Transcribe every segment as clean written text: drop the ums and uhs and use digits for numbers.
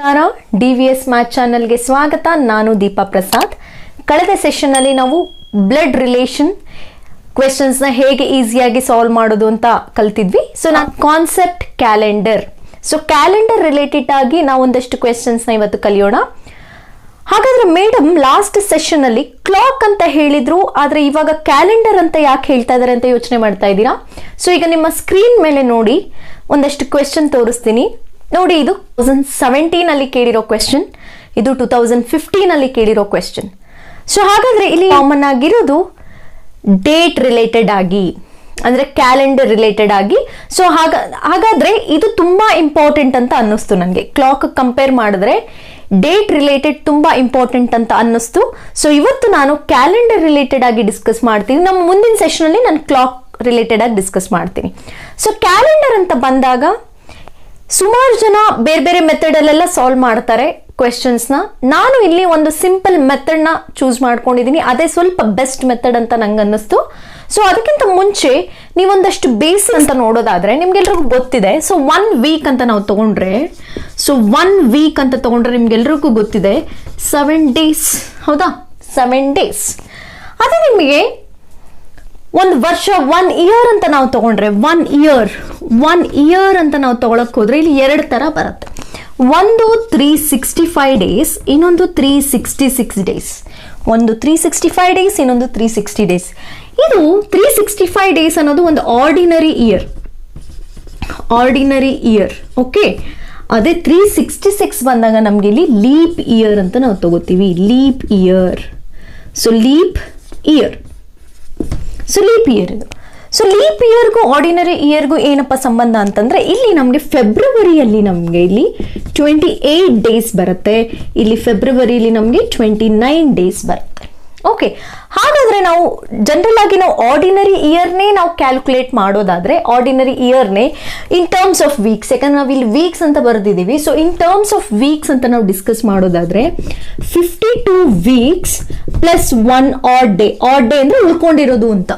ನಮಸ್ಕಾರ, DVS math ಚಾನೆಲ್ಗೆ ಸ್ವಾಗತ. ನಾನು ದೀಪಾ ಪ್ರಸಾದ್. ಕಳೆದ ಸೆಷನ್ನಲ್ಲಿ ನಾವು ಬ್ಲಡ್ ರಿಲೇಷನ್ ಕ್ವೆಶನ್ಸ್ನ ಹೇಗೆ ಈಸಿಯಾಗಿ ಸಾಲ್ವ್ ಮಾಡೋದು ಅಂತ ಕಲ್ತಿದ್ವಿ. ಸೊ ನಾನು concept calendar, so calendar related ಆಗಿ ನಾವು ಒಂದಷ್ಟು ಕ್ವೆಶನ್ಸ್ನ ಇವತ್ತು ಕಲಿಯೋಣ. ಹಾಗಾದ್ರೆ ಮೇಡಮ್ ಲಾಸ್ಟ್ ಸೆಷನ್ ಅಲ್ಲಿ ಕ್ಲಾಕ್ ಅಂತ ಹೇಳಿದ್ರು, ಆದ್ರೆ ಇವಾಗ ಕ್ಯಾಲೆಂಡರ್ ಅಂತ ಯಾಕೆ ಹೇಳ್ತಾ ಇದಾರೆ ಅಂತ ಯೋಚನೆ ಮಾಡ್ತಾ ಇದ್ದೀರಾ. ಸೊ ಈಗ ನಿಮ್ಮ ಸ್ಕ್ರೀನ್ ಮೇಲೆ ನೋಡಿ ಒಂದಷ್ಟು ಕ್ವೆಶನ್ ತೋರಿಸ್ತೀನಿ. ನೋಡಿ, ಇದು 2017 ಅಲ್ಲಿ ಕೇಳಿರೋ ಕ್ವೆಶನ್, ಇದು 2015 ಅಲ್ಲಿ ಕೇಳಿರೋ ಕ್ವೆಶನ್. ಸೊ ಹಾಗಾದ್ರೆ ಇಲ್ಲಿ ಕಾಮನ್ ಆಗಿರೋದು ಡೇಟ್ ರಿಲೇಟೆಡ್ ಆಗಿ, ಅಂದ್ರೆ ಕ್ಯಾಲೆಂಡರ್ ರಿಲೇಟೆಡ್ ಆಗಿ. ಸೊ ಹಾಗಾದ್ರೆ ಇದು ತುಂಬಾ ಇಂಪಾರ್ಟೆಂಟ್ ಅಂತ ಅನ್ನಿಸ್ತು ನನಗೆ. ಕ್ಲಾಕ್ ಕಂಪೇರ್ ಮಾಡಿದ್ರೆ ಡೇಟ್ ರಿಲೇಟೆಡ್ ತುಂಬಾ ಇಂಪಾರ್ಟೆಂಟ್ ಅಂತ ಅನ್ನಿಸ್ತು. ಸೊ ಇವತ್ತು ನಾನು ಕ್ಯಾಲೆಂಡರ್ ರಿಲೇಟೆಡ್ ಆಗಿ ಡಿಸ್ಕಸ್ ಮಾಡ್ತೀನಿ. ನಮ್ಮ ಮುಂದಿನ ಸೆಷನ್ ಅಲ್ಲಿ ನಾನು ಕ್ಲಾಕ್ ರಿಲೇಟೆಡ್ ಆಗಿ ಡಿಸ್ಕಸ್ ಮಾಡ್ತೀನಿ. ಸೊ ಕ್ಯಾಲೆಂಡರ್ ಅಂತ ಬಂದಾಗ ಸುಮಾರು ಜನ ಬೇರೆ ಬೇರೆ ಮೆಥಡ್ ಅಲ್ಲೆಲ್ಲ ಸಾಲ್ವ್ ಮಾಡ್ತಾರೆ ಕ್ವೆಶನ್ಸ್ನ. ನಾನು ಇಲ್ಲಿ ಒಂದು ಸಿಂಪಲ್ ಮೆಥಡ್ನ ಚೂಸ್ ಮಾಡ್ಕೊಂಡಿದ್ದೀನಿ. ಅದೇ ಸ್ವಲ್ಪ ಬೆಸ್ಟ್ ಮೆಥಡ್ ಅಂತ ನಂಗೆ ಅನ್ನಿಸ್ತು. ಸೊ ಅದಕ್ಕಿಂತ ಮುಂಚೆ ನೀವೊಂದಷ್ಟು ಬೇಸ್ ಅಂತ ನೋಡೋದಾದ್ರೆ ನಿಮ್ಗೆಲ್ರಿಗೂ ಗೊತ್ತಿದೆ. ಸೊ 1 ವೀಕ್ ಅಂತ ನಾವು ತಗೊಂಡ್ರೆ, ಸೊ 1 ವೀಕ್ ಅಂತ ತಗೊಂಡ್ರೆ ನಿಮ್ಗೆಲ್ರಿಗೂ ಗೊತ್ತಿದೆ 7 ಡೇಸ್, ಹೌದಾ? 7 ಡೇಸ್. ಅದೇ ನಿಮಗೆ ಒಂದು ವರ್ಷ 1 ಇಯರ್ ಅಂತ ನಾವು ತಗೊಂಡ್ರೆ, 1 ಇಯರ್ ಅಂತ ನಾವು ತಗೊಳಕ್ ಹೋದ್ರೆ ಇಲ್ಲಿ 2 ತರ ಬರುತ್ತೆ. ಒಂದು 365 ಡೇಸ್, ಇನ್ನೊಂದು 366 ಡೇಸ್. ಒಂದು 365 ಡೇಸ್, ಇನ್ನೊಂದು 360 ಡೇಸ್. ಇದು 365 ಡೇಸ್ ಅನ್ನೋದು ಒಂದು ಆರ್ಡಿನರಿ ಇಯರ್, ಓಕೆ. ಅದೇ 366 ಬಂದಾಗ ನಮ್ಗೆ ಇಲ್ಲಿ ಲೀಪ್ ಇಯರ್ ಅಂತ ನಾವು ತಗೋತೀವಿ. Leap year. So leap year ಇದು. ಸೊ ಲೀಪ್ ಇಯರ್ಗೂ ಆರ್ಡಿನರಿ ಇಯರ್ಗೂ ಏನಪ್ಪ ಸಂಬಂಧ ಅಂತಂದ್ರೆ, ಇಲ್ಲಿ ನಮಗೆ ಫೆಬ್ರವರಿಯಲ್ಲಿ ನಮಗೆ ಇಲ್ಲಿ 28 ಡೇಸ್ ಬರುತ್ತೆ, ಇಲ್ಲಿ ಫೆಬ್ರವರಿಯಲ್ಲಿ ನಮಗೆ 29 ಡೇಸ್ ಬರುತ್ತೆ. ಓಕೆ, ಹಾಗಾದ್ರೆ ನಾವು ಜನರಲ್ ಆಗಿ ನಾವು ಆರ್ಡಿನರಿ ಇಯರ್ನೇ ನಾವು ಕ್ಯಾಲ್ಕುಲೇಟ್ ಮಾಡೋದಾದ್ರೆ, ಆರ್ಡಿನರಿ ಇಯರ್ನೇ ಇನ್ ಟರ್ಮ್ಸ್ ಆಫ್ ವೀಕ್ಸ್, ಯಾಕಂದ್ರೆ ನಾವು ಇಲ್ಲಿ ವೀಕ್ಸ್ ಅಂತ ಬರೆದಿದ್ದೀವಿ. So in terms of weeks ಅಂತ ನಾವು ಡಿಸ್ಕಸ್ ಮಾಡೋದಾದ್ರೆ 52 weeks plus 1 odd day. Odd day ಅಂದ್ರೆ ಉಳ್ಕೊಂಡಿರೋದು ಅಂತ,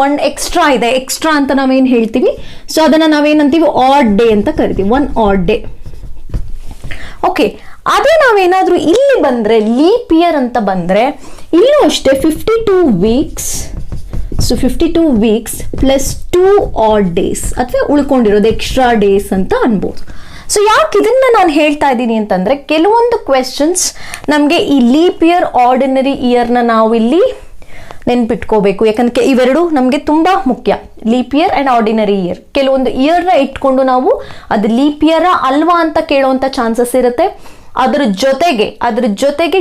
1 ಎಕ್ಸ್ಟ್ರಾ ಇದೆ. ಎಕ್ಸ್ಟ್ರಾ ಅಂತ ನಾವೇನ್ ಹೇಳ್ತೀವಿ, ಸೊ ಅದನ್ನ ನಾವೇನಂತೀವಿ ಆಡ್ ಡೇ ಅಂತ ಕರಿತೀವಿ. 1 ಆಡ್ ಡೇ. ಓಕೆ, ಅದೇ ನಾವೇನಾದ್ರೂ ಇಲ್ಲಿ ಬಂದ್ರೆ ಲೀಪ್ ಇಯರ್ ಅಂತ ಬಂದ್ರೆ ಇಲ್ಲೂ ಅಷ್ಟೇ 52 weeks. So 52 weeks plus 2 add days, ಅಥವಾ ಉಳ್ಕೊಂಡಿರೋದು ಎಕ್ಸ್ಟ್ರಾ ಡೇಸ್ ಅಂತ ಅನ್ಬೋದು. ಸೊ ಯಾಕೆ ಇದನ್ನ ನಾನು ಹೇಳ್ತಾ ಇದ್ದೀನಿ ಅಂತಂದ್ರೆ, ಕೆಲವೊಂದು ಕ್ವೆಶನ್ಸ್ ನಮಗೆ ಈ ಲೀಪ್ ಇಯರ್ ಆರ್ಡಿನರಿ ಇಯರ್ನ ನಾವು ಇಲ್ಲಿ ನೆನ್ಪಿಟ್ಕೋಬೇಕು. ಯಾಕಂದ್ರೆ ಇವೆರಡು ನಮಗೆ ತುಂಬಾ ಮುಖ್ಯ, leap year and ordinary year. ಕೆಲವೊಂದು ಇಯರ್ನ ಇಟ್ಕೊಂಡು ನಾವು ಅದು ಲೀಪ್ ಇಯರ್ ಅಲ್ವಾ ಅಂತ ಕೇಳುವಂತ ಚಾನ್ಸಸ್ ಇರುತ್ತೆ. ಅದ್ರ ಜೊತೆಗೆ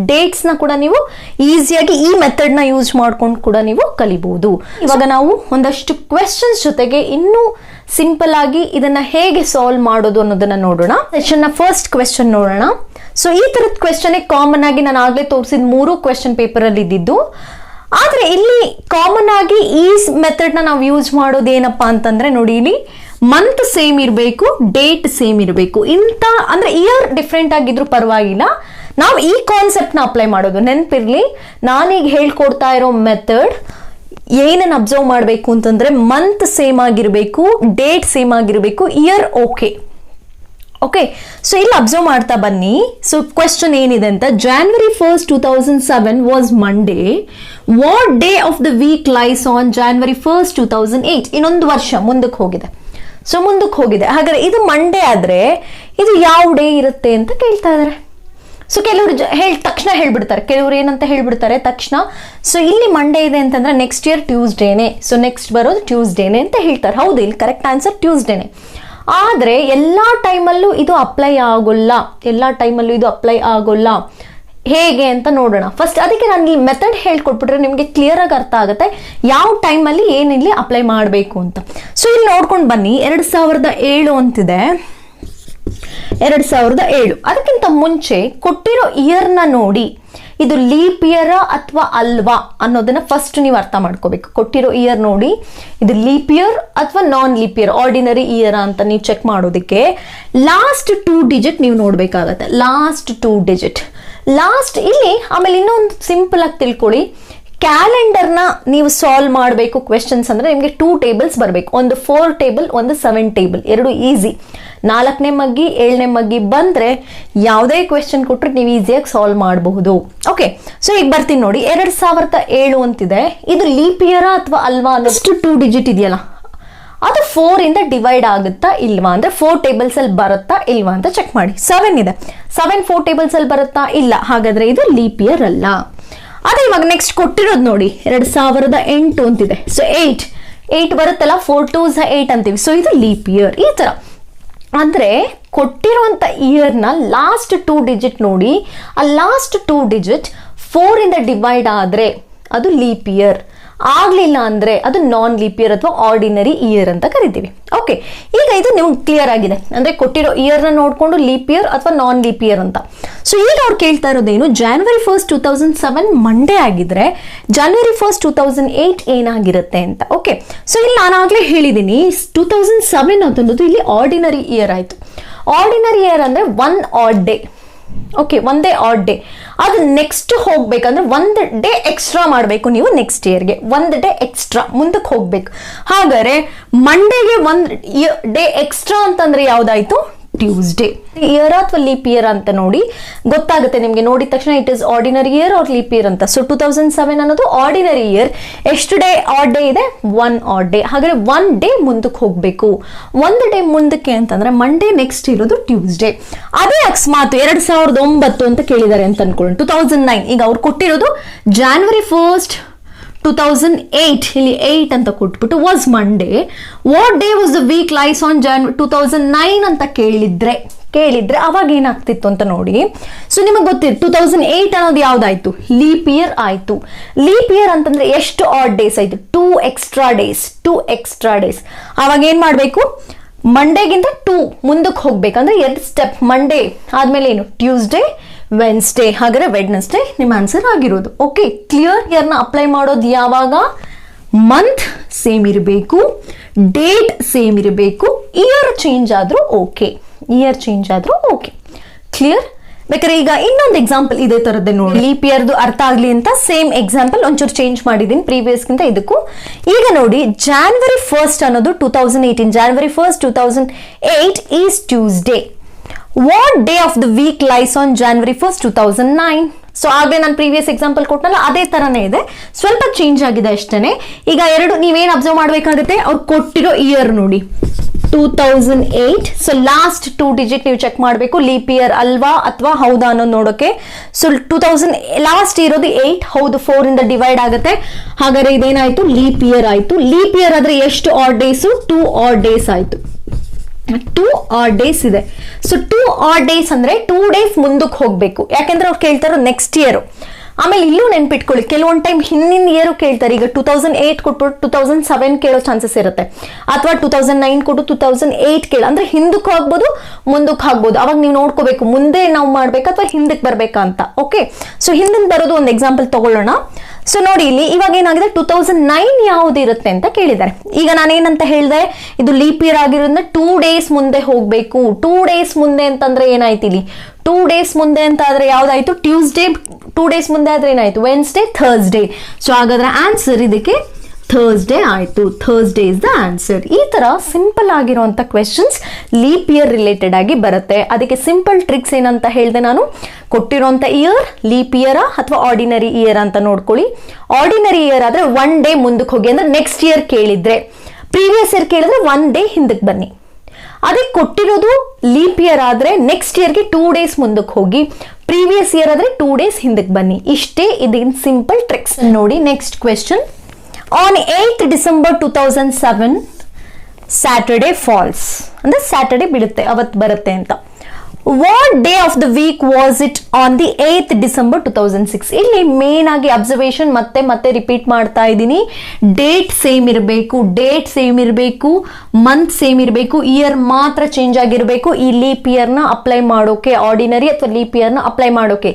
ಡೇಟ್ಸ್ನ ಕೂಡ ನೀವು ಈಸಿಯಾಗಿ ಈ ಮೆಥಡ್ನ ಯೂಸ್ ಮಾಡ್ಕೊಂಡು ಕೂಡ ನೀವು ಕಲಿಬಹುದು. ಇವಾಗ ನಾವು ಒಂದಷ್ಟು ಕ್ವೆಶನ್ಸ್ ಜೊತೆಗೆ ಇನ್ನೂ ಸಿಂಪಲ್ ಆಗಿ ಇದನ್ನ ಹೇಗೆ ಸಾಲ್ವ್ ಮಾಡೋದು ಅನ್ನೋದನ್ನ ನೋಡೋಣ. ಸೆಷನ್ನ ಫಸ್ಟ್ ಕ್ವೆಶನ್ ನೋಡೋಣ. ಸೊ ಈ ತರದ ಕ್ವೆಶನ್ ಕಾಮನ್ ಆಗಿ ನಾನು ಆಗ್ಲೇ ತೋರಿಸಿದ 3 ಕ್ವೆಶನ್ ಪೇಪರ್ ಅಲ್ಲಿ ಇದ್ದಿದ್ದು. ಆದ್ರೆ ಇಲ್ಲಿ ಕಾಮನ್ ಆಗಿ ಈ ಮೆಥಡ್ನ ನಾವು ಯೂಸ್ ಮಾಡೋದು ಏನಪ್ಪಾ ಅಂತಂದ್ರೆ, ನೋಡಿ ಇಲ್ಲಿ ಮಂತ್ ಸೇಮ್ ಇರಬೇಕು, ಡೇಟ್ ಸೇಮ್ ಇರಬೇಕು. ಇಂಥ ಅಂದ್ರೆ ಇಯರ್ ಡಿಫ್ರೆಂಟ್ ಆಗಿದ್ರು ಪರವಾಗಿಲ್ಲ, ನಾವು ಈ ಕಾನ್ಸೆಪ್ಟ್ನ ಅಪ್ಲೈ ಮಾಡೋದು. ನೆನಪಿರ್ಲಿ, ನಾನೀಗ ಹೇಳ್ಕೊಡ್ತಾ ಇರೋ ಮೆಥಡ್ ಏನನ್ನ ಅಬ್ಸರ್ವ್ ಮಾಡಬೇಕು ಅಂತಂದ್ರೆ, ಮಂತ್ ಸೇಮ್ ಆಗಿರಬೇಕು, ಡೇಟ್ ಸೇಮ್ ಆಗಿರಬೇಕು, ಇಯರ್ ಓಕೆ. ಸೊ ಇಲ್ಲಿ ಅಬ್ಸರ್ವ್ ಮಾಡ್ತಾ ಬನ್ನಿ. ಸೊ ಕ್ವೆಶ್ಚನ್ ಏನಿದೆ ಅಂತ, January 1st, 2007 was Monday. What day of the week lies on January 1st, 2008? ಇನ್ನೊಂದು ವರ್ಷ ಮುಂದಕ್ಕೆ ಹೋಗಿದೆ. ಸೊ ಮುಂದಕ್ಕೆ ಹೋಗಿದೆ. ಹಾಗಾದ್ರೆ ಇದು ಮಂಡೇ ಆದ್ರೆ ಇದು ಯಾವ ಡೇ ಇರುತ್ತೆ ಅಂತ ಕೇಳ್ತಾ ಇದಾರೆ. ಸೊ ಕೆಲವರು ತಕ್ಷಣ ಹೇಳ್ಬಿಡ್ತಾರೆ, ಕೆಲವರು ಏನಂತ ಹೇಳ್ಬಿಡ್ತಾರೆ ತಕ್ಷಣ. ಸೊ ಇಲ್ಲಿ ಮಂಡೇ ಇದೆ ಅಂತಂದ್ರೆ ನೆಕ್ಸ್ಟ್ ಇಯರ್ ಟ್ಯೂಸ್ಡೇನೆ, ಸೊ ನೆಕ್ಸ್ಟ್ ಬರೋದು ಟ್ಯೂಸ್ಡೇನೆ ಅಂತ ಹೇಳ್ತಾರೆ. ಹೌದು, ಇಲ್ಲಿ ಕರೆಕ್ಟ್ ಆನ್ಸರ್ ಟ್ಯೂಸ್ಡೇನೆ. ಆದ್ರೆ ಎಲ್ಲಾ ಟೈಮಲ್ಲೂ ಇದು ಅಪ್ಲೈ ಆಗೋಲ್ಲ. ಹೇಗೆ ಅಂತ ನೋಡೋಣ ಫಸ್ಟ್. ಅದಕ್ಕೆ ನಾನು ಈ ಮೆಥಡ್ ಹೇಳ್ಕೊಟ್ಬಿಟ್ರೆ ನಿಮಗೆ ಕ್ಲಿಯರ್ ಆಗಿ ಅರ್ಥ ಆಗುತ್ತೆ ಯಾವ ಟೈಮಲ್ಲಿ ಏನಿಲ್ಲಿ ಅಪ್ಲೈ ಮಾಡಬೇಕು ಅಂತ. ಸೊ ಇಲ್ಲಿ ನೋಡ್ಕೊಂಡು ಬನ್ನಿ, 2007 ಅಂತಿದೆ. 2007. ಅದಕ್ಕಿಂತ ಮುಂಚೆ ಕೊಟ್ಟಿರೋ ಇಯರ್ನ ನೋಡಿ, ಇದು ಲೀಪ್ ಇಯರ್ ಅಥವಾ ಅಲ್ವಾ ಅನ್ನೋದನ್ನ ಫಸ್ಟ್ ನೀವು ಅರ್ಥ ಮಾಡ್ಕೋಬೇಕು. ಕೊಟ್ಟಿರೋ ಇಯರ್ ನೋಡಿ, ಇದು ಲೀಪ್ ಇಯರ್ ಅಥವಾ ನಾನ್ ಲೀಪ್ ಇಯರ್, ಆರ್ಡಿನರಿ ಇಯರ್ ಅಂತ ನೀವು ಚೆಕ್ ಮಾಡೋದಕ್ಕೆ ಲಾಸ್ಟ್ 2 ಡಿಜಿಟ್ ನೀವು ನೋಡ್ಬೇಕಾಗತ್ತೆ. ಲಾಸ್ಟ್ ಇಲ್ಲಿ ಆಮೇಲೆ ಇನ್ನೊಂದು ಸಿಂಪಲ್ ಆಗಿ ತಿಳ್ಕೊಳ್ಳಿ, ಕ್ಯಾಲೆಂಡರ್ನ ನೀವು ಸಾಲ್ವ್ ಮಾಡಬೇಕು ಕ್ವೆಶನ್ಸ್ ಅಂದ್ರೆ ನಿಮಗೆ 2 ಟೇಬಲ್ಸ್ ಬರಬೇಕು. ಒಂದು 4 ಟೇಬಲ್, ಒಂದು 7 ಟೇಬಲ್, ಎರಡು ಈಸಿ. 4ನೇ ಮಗ್ಗಿ 7ನೇ ಮಗ್ಗಿ ಬಂದ್ರೆ ಯಾವುದೇ ಕ್ವೆಶನ್ ಕೊಟ್ಟರೆ ನೀವು ಈಸಿಯಾಗಿ ಸಾಲ್ವ್ ಮಾಡಬಹುದು. ಓಕೆ, ಸೊ ಈಗ ಬರ್ತೀನಿ ನೋಡಿ. 2007 ಅಂತಿದೆ, ಇದು ಲೀಪ್ ಇಯರ್ ಅಥವಾ ಅಲ್ವಾ ಅನ್ನೋಷ್ಟು 2 ಡಿಜಿಟ್ ಇದೆಯಲ್ಲ, ಅದು 4 ಇಂದ ಡಿವೈಡ್ ಆಗುತ್ತಾ ಇಲ್ವಾ ಅಂದ್ರೆ 4 ಟೇಬಲ್ಸ್ ಅಲ್ಲಿ ಬರುತ್ತಾ ಇಲ್ವಾ ಅಂತ ಚೆಕ್ ಮಾಡಿ. 7 ಇದೆ, 7 4 ಟೇಬಲ್ಸ್ ಅಲ್ಲಿ ಬರುತ್ತಾ? ಇಲ್ಲ, ಹಾಗಾದ್ರೆ ಇದು ಲೀಪ್ ಇಯರ್ ಅಲ್ಲ. ಅದೇ ಇವಾಗ ನೆಕ್ಸ್ಟ್ ಕೊಟ್ಟಿರೋದು ನೋಡಿ, 2008 ಅಂತಿದೆ. ಸೊ 8 ಬರುತ್ತಲ್ಲ, 4 2s 8 ಅಂತೀವಿ. ಸೊ ಇದು ಲೀಪ್ ಇಯರ್. ಈ ತರ ಅಂದ್ರೆ ಕೊಟ್ಟಿರುವಂತ ಇಯರ್ನ ಲಾಸ್ಟ್ 2 ಡಿಜಿಟ್ ನೋಡಿ, ಆ ಲಾಸ್ಟ್ 2 ಡಿಜಿಟ್ 4 ಇಂದ ಡಿವೈಡ್ ಆದ್ರೆ ಅದು ಲೀಪ್ ಇಯರ್, ಆಗ್ಲಿಲ್ಲ ಅಂದ್ರೆ ಅದು ನಾನ್ ಲೀಪ್ ಇಯರ್ ಅಥವಾ ಆರ್ಡಿನರಿ ಇಯರ್ ಅಂತ ಕರಿತೀವಿ. ಓಕೆ, ಈಗ ಇದು ನಿಮ್ಗೆ ಕ್ಲಿಯರ್ ಆಗಿದೆ ಅಂದ್ರೆ ಕೊಟ್ಟಿರೋ ಇಯರ್ನ ನೋಡ್ಕೊಂಡು ಲೀಪ್ ಇಯರ್ ಅಥವಾ ನಾನ್ ಲೀಪ್ ಇಯರ್ ಅಂತ. ಸೊ ಈಗ ಅವ್ರು ಕೇಳ್ತಾ ಇರೋದೇನು, January 1st 2007 ಮಂಡೇ ಆಗಿದ್ರೆ January 1st 2008 ಏನಾಗಿರುತ್ತೆ ಅಂತ. ಓಕೆ, ಸೊ ಇಲ್ಲಿ ನಾನು ಆಗ್ಲೇ ಹೇಳಿದ್ದೀನಿ 2007 ಅಂತಂದು ಇಲ್ಲಿ ಆರ್ಡಿನರಿ ಇಯರ್ ಆಯ್ತು. ಆರ್ಡಿನರಿ ಇಯರ್ ಅಂದ್ರೆ 1 ಆಡ್ ಡೇ. ಓಕೆ, ಒಂದೇ ಆಡ್ ಡೇ. ಅದು ನೆಕ್ಸ್ಟ್ ಹೋಗ್ಬೇಕಂದ್ರೆ 1 ಡೇ ಎಕ್ಸ್ಟ್ರಾ ಮಾಡಬೇಕು ನೀವು. ನೆಕ್ಸ್ಟ್ ಇಯರ್ಗೆ 1 ಡೇ ಎಕ್ಸ್ಟ್ರಾ ಮುಂದಕ್ಕೆ ಹೋಗ್ಬೇಕು. ಹಾಗಾದ್ರೆ ಮಂಡೇಗೆ 1 ಡೇ ಎಕ್ಸ್ಟ್ರಾ ಅಂತಂದ್ರೆ ಯಾವ್ದಾಯ್ತು? ಟ್ಯೂಸ್ಡೇ. ಇಯರ್ ಅಥವಾ ಲೀಪ್ ಇಯರ್ ಅಂತ ನೋಡಿ ಗೊತ್ತಾಗುತ್ತೆ ನಿಮ್ಗೆ. ನೋಡಿದ ತಕ್ಷಣ it is ordinary year or leap year ಅಂತ. ಸೊ 2007 ಅನ್ನೋದು ಆರ್ಡಿನರಿ ಇಯರ್. ಎಷ್ಟು ಡೇ ಆಡ್ ಡೇ ಇದೆ? 1 ಆಡ್ ಡೇ. ಹಾಗಾದ್ರೆ 1 ಡೇ ಮುಂದಕ್ಕೆ ಹೋಗ್ಬೇಕು. 1 ಡೇ ಮುಂದಕ್ಕೆ ಅಂತಂದ್ರೆ ಮಂಡೇ ನೆಕ್ಸ್ಟ್ ಇರೋದು ಟ್ಯೂಸ್ಡೇ. ಅದೇ ಅಕಸ್ಮಾತ್ 2009 ಅಂತ ಕೇಳಿದ್ದಾರೆ ಅಂತ ಅನ್ಕೊಳ್ಳಿ, 2009. ಈಗ ಅವ್ರು ಕೊಟ್ಟಿರೋದು January 1st 2008, ಇಲ್ಲಿ 8 ಅಂತ ಕೊಟ್ಬಿಟ್ಟು was Monday. What day was the week lies on 2009 ಅಂತ ಕೇಳಿದ್ರೆ ಅವಾಗ ಏನಾಗ್ತಿತ್ತು ಅಂತ ನೋಡಿ. ಸೊ ನಿಮಗೆ ಗೊತ್ತಿತ್ತು 2008 ಅನ್ನೋದು ಯಾವ್ದಾಯ್ತು? ಲೀಪ್ ಇಯರ್ ಆಯ್ತು. ಲೀಪ್ ಇಯರ್ ಅಂತಂದ್ರೆ ಎಷ್ಟು ಆಡ್ ಡೇಸ್ ಆಯ್ತು? 2 ಎಕ್ಸ್ಟ್ರಾ ಡೇಸ್. ಅವಾಗ ಏನ್ ಮಾಡ್ಬೇಕು? ಮಂಡೇಗಿಂತ 2 ಮುಂದಕ್ಕೆ ಹೋಗ್ಬೇಕಂದ್ರೆ 2 ಸ್ಟೆಪ್. ಮಂಡೇ ಆದ್ಮೇಲೆ ಏನು? Tuesday, Wednesday. ಹಾಗಾದ್ರೆ ವೆಡ್ನೆಸ್ಡೇ ನಿಮ್ಮ ಆನ್ಸರ್ ಆಗಿರೋದು. Okay, clear? ಇಯರ್ನ ಅಪ್ಲೈ ಮಾಡೋದು ಯಾವಾಗ? ಮಂತ್ ಸೇಮ್ ಇರಬೇಕು, ಡೇಟ್ ಸೇಮ್ ಇರಬೇಕು, ಇಯರ್ ಚೇಂಜ್ ಆದ್ರೂ ಓಕೆ. ಕ್ಲಿಯರ್? ಬೇಕಾದ್ರೆ ಈಗ ಇನ್ನೊಂದು ಎಕ್ಸಾಂಪಲ್ ಇದೇ ತರದ್ದೇ ನೋಡಿ. ಲೀಪ್ ಇಯರ್ದು ಅರ್ಥ ಆಗ್ಲಿ ಅಂತ ಸೇಮ್ ಎಕ್ಸಾಂಪಲ್ ಒಂಚೂರು ಚೇಂಜ್ ಮಾಡಿದೀನಿ ಪ್ರೀವಿಯಸ್ಗಿಂತ ಇದಕ್ಕೂ. ಈಗ ನೋಡಿ, January 1st ಅನ್ನೋದು 2018. January 1st 2008 is Tuesday. What day of the week lies on January 1st 2009? So ಆಗಲೇ ನಾನು ಪ್ರೀವಿಯಸ್ ಎಕ್ಸಾಂಪಲ್ ಕೊಟ್ಟನಲ್ಲ, ಅದೇ ತರನೇ ಇದೆ, ಸ್ವಲ್ಪ ಚೇಂಜ್ ಆಗಿದೆ ಅಷ್ಟೇನೆ. ಈಗ ನೀವೇನ್ ಅಬ್ಸರ್ವ್ ಮಾಡ್ಬೇಕಾಗುತ್ತೆ, ಅವ್ರು ಕೊಟ್ಟಿರೋ ಇಯರ್ ನೋಡಿ 2008. ಸೊ ಲಾಸ್ಟ್ 2 ಡಿಜಿಟ್ ನೀವು ಚೆಕ್ ಮಾಡಬೇಕು, ಲೀಪ್ ಇಯರ್ ಅಲ್ವಾ ಅಥವಾ ಹೌದಾ ಅನ್ನೋದು ನೋಡೋಕೆ. ಸೊ 2000 ಲಾಸ್ಟ್ ಇರೋದು 8, ಹೌದು 4 ಇಂದ ಡಿವೈಡ್ ಆಗುತ್ತೆ. ಹಾಗಾದ್ರೆ ಇದೇನಾಯ್ತು? ಲೀಪ್ ಇಯರ್ ಆಯ್ತು. ಲೀಪ್ ಇಯರ್ ಆದ್ರೆ ಎಷ್ಟು ಆಡ್ ಡೇಸು? 2 ಆಡ್ ಡೇಸ್ ಆಯ್ತು. 2 ಆಡ್ ಡೇಸ್ ಇದೆ. ಸೊ 2 ಆಡ್ ಡೇಸ್ ಅಂದ್ರೆ 2 ಡೇಸ್ ಮುಂದಕ್ಕೆ ಹೋಗ್ಬೇಕು. ಯಾಕೆಂದ್ರೆ ಅವ್ರು ಕೇಳ್ತಾರೋ ನೆಕ್ಸ್ಟ್ ಇಯರ್. ಆಮೇಲೆ ಇಲ್ಲೂ ನೆನ್ಪಿಟ್ಕೊಳ್ಳಿ, ಕೆಲವೊಂದು ಟೈಮ್ ಹಿಂದಿನ ಇಯರ್ ಕೇಳ್ತಾರೆ. ಈಗ 2008 ಕೊಟ್ಬಿಟ್ಟು 2007 ಕೇಳೋ ಚಾನ್ಸಸ್ ಇರುತ್ತೆ, ಅಥವಾ 2009 ಕೊಟ್ಟು 2008 ಕೇಳ. ಅಂದ್ರೆ ಹಿಂದಕ್ಕೆ ಹೋಗ್ಬೋದು, ಮುಂದಕ್ಕೆ ಆಗ್ಬೋದು. ಅವಾಗ ನೀವು ನೋಡ್ಕೋಬೇಕು ಮುಂದೆ ನಾವು ಮಾಡ್ಬೇಕಾ ಅಥವಾ ಹಿಂದಕ್ಕೆ ಬರ್ಬೇಕಾ ಅಂತ. ಓಕೆ, ಸೊ ಹಿಂದಿನ ಬರೋದು ಒಂದು ಎಕ್ಸಾಂಪಲ್ ತಗೊಳ್ಳೋಣ. ಸೊ ನೋಡಿ, ಇಲ್ಲಿ ಇವಾಗ ಏನಾಗಿದೆ, 2009 ಯಾವ್ದು ಇರುತ್ತೆ ಅಂತ ಕೇಳಿದ್ದಾರೆ. ಈಗ ನಾನೇನಂತ ಹೇಳಿದೆ, ಇದು ಲೀಪ್ ಇಯರ್ ಆಗಿರೋದ್ರಿಂದ 2 ಡೇಸ್ ಮುಂದೆ ಹೋಗ್ಬೇಕು. 2 ಡೇಸ್ ಮುಂದೆ ಅಂತಂದ್ರೆ ಏನಾಯ್ತು? ಇಲ್ಲಿ 2 ಡೇಸ್ ಮುಂದೆ ಅಂತ ಆದ್ರೆ ಯಾವ್ದಾಯ್ತು? ಟ್ಯೂಸ್ಡೇ. 2 ಡೇಸ್ ಮುಂದೆ ಆದ್ರೆ ಏನಾಯ್ತು? Wednesday, Thursday. ಸೊ ಹಾಗಾದ್ರೆ ಆನ್ಸರ್ ಇದಕ್ಕೆ ಥರ್ಸ್ಡೇ ಆಯ್ತು. Thursday is the answer. ಈ ತರ ಸಿಂಪಲ್ ಆಗಿರುವಂತ ಕ್ವೆಶನ್ಸ್ ಲೀಪ್ ಇಯರ್ ರಿಲೇಟೆಡ್ ಆಗಿ ಬರುತ್ತೆ. ಅದಕ್ಕೆ ಸಿಂಪಲ್ ಟ್ರಿಕ್ಸ್ ಏನಂತ ಹೇಳಿದೆ ನಾನು, ಕೊಟ್ಟಿರೋಂಥ ಇಯರ್ ಲೀಪ್ ಇಯರ್ ಅಥವಾ ಆರ್ಡಿನರಿ ಇಯರ್ ಅಂತ ನೋಡ್ಕೊಳ್ಳಿ. ಆರ್ಡಿನರಿ ಇಯರ್ ಆದ್ರೆ 1 ಡೇ ಮುಂದಕ್ಕೆ ಹೋಗಿ, ಅಂದ್ರೆ ನೆಕ್ಸ್ಟ್ ಇಯರ್ ಕೇಳಿದ್ರೆ, ಪ್ರೀವಿಯಸ್ ಇಯರ್ ಕೇಳಿದ್ರೆ 1 ಡೇ ಹಿಂದಕ್ಕೆ ಬನ್ನಿ. ಅದೇ ಕೊಟ್ಟಿರೋದು ಲೀಪ್ ಇಯರ್ ಆದ್ರೆ ನೆಕ್ಸ್ಟ್ ಇಯರ್ಗೆ 2 ಡೇಸ್ ಮುಂದಕ್ಕೆ ಹೋಗಿ, ಪ್ರೀವಿಯಸ್ ಇಯರ್ ಆದ್ರೆ 2 ಡೇಸ್ ಹಿಂದಕ್ಕೆ ಬನ್ನಿ. ಇಷ್ಟೇ ಇದೀನ್ ಸಿಂಪಲ್ ಟ್ರಿಕ್ಸ್. ನೋಡಿ next question. On 8th December 2007 Saturday falls, ಅಂದ್ರೆ ಸ್ಯಾಟರ್ಡೇ ಬಿಡುತ್ತೆ, ಅವತ್ತು ಬರುತ್ತೆ ಅಂತ. What day of the week was it on the 8th December 2006? ಇಲ್ಲಿ ಮೇನ್ ಆಗಿ ಅಬ್ಸರ್ವೇಷನ್ ಮತ್ತೆ ರಿಪೀಟ್ ಮಾಡ್ತಾ ಇದ್ದೀನಿ. ಡೇಟ್ ಸೇಮ್ ಇರಬೇಕು, ಮಂತ್ ಸೇಮ್ ಇರಬೇಕು, ಇಯರ್ ಮಾತ್ರ ಚೇಂಜ್ ಆಗಿರಬೇಕು. ಈ ಲೀಪ್ ಇಯರ್ನ ಅಪ್ಲೈ ಮಾಡೋಕೆ, ಆರ್ಡಿನರಿ ಅಥವಾ ಲೀಪ್ ಇಯರ್ನ ಅಪ್ಲೈ ಮಾಡೋಕೆ.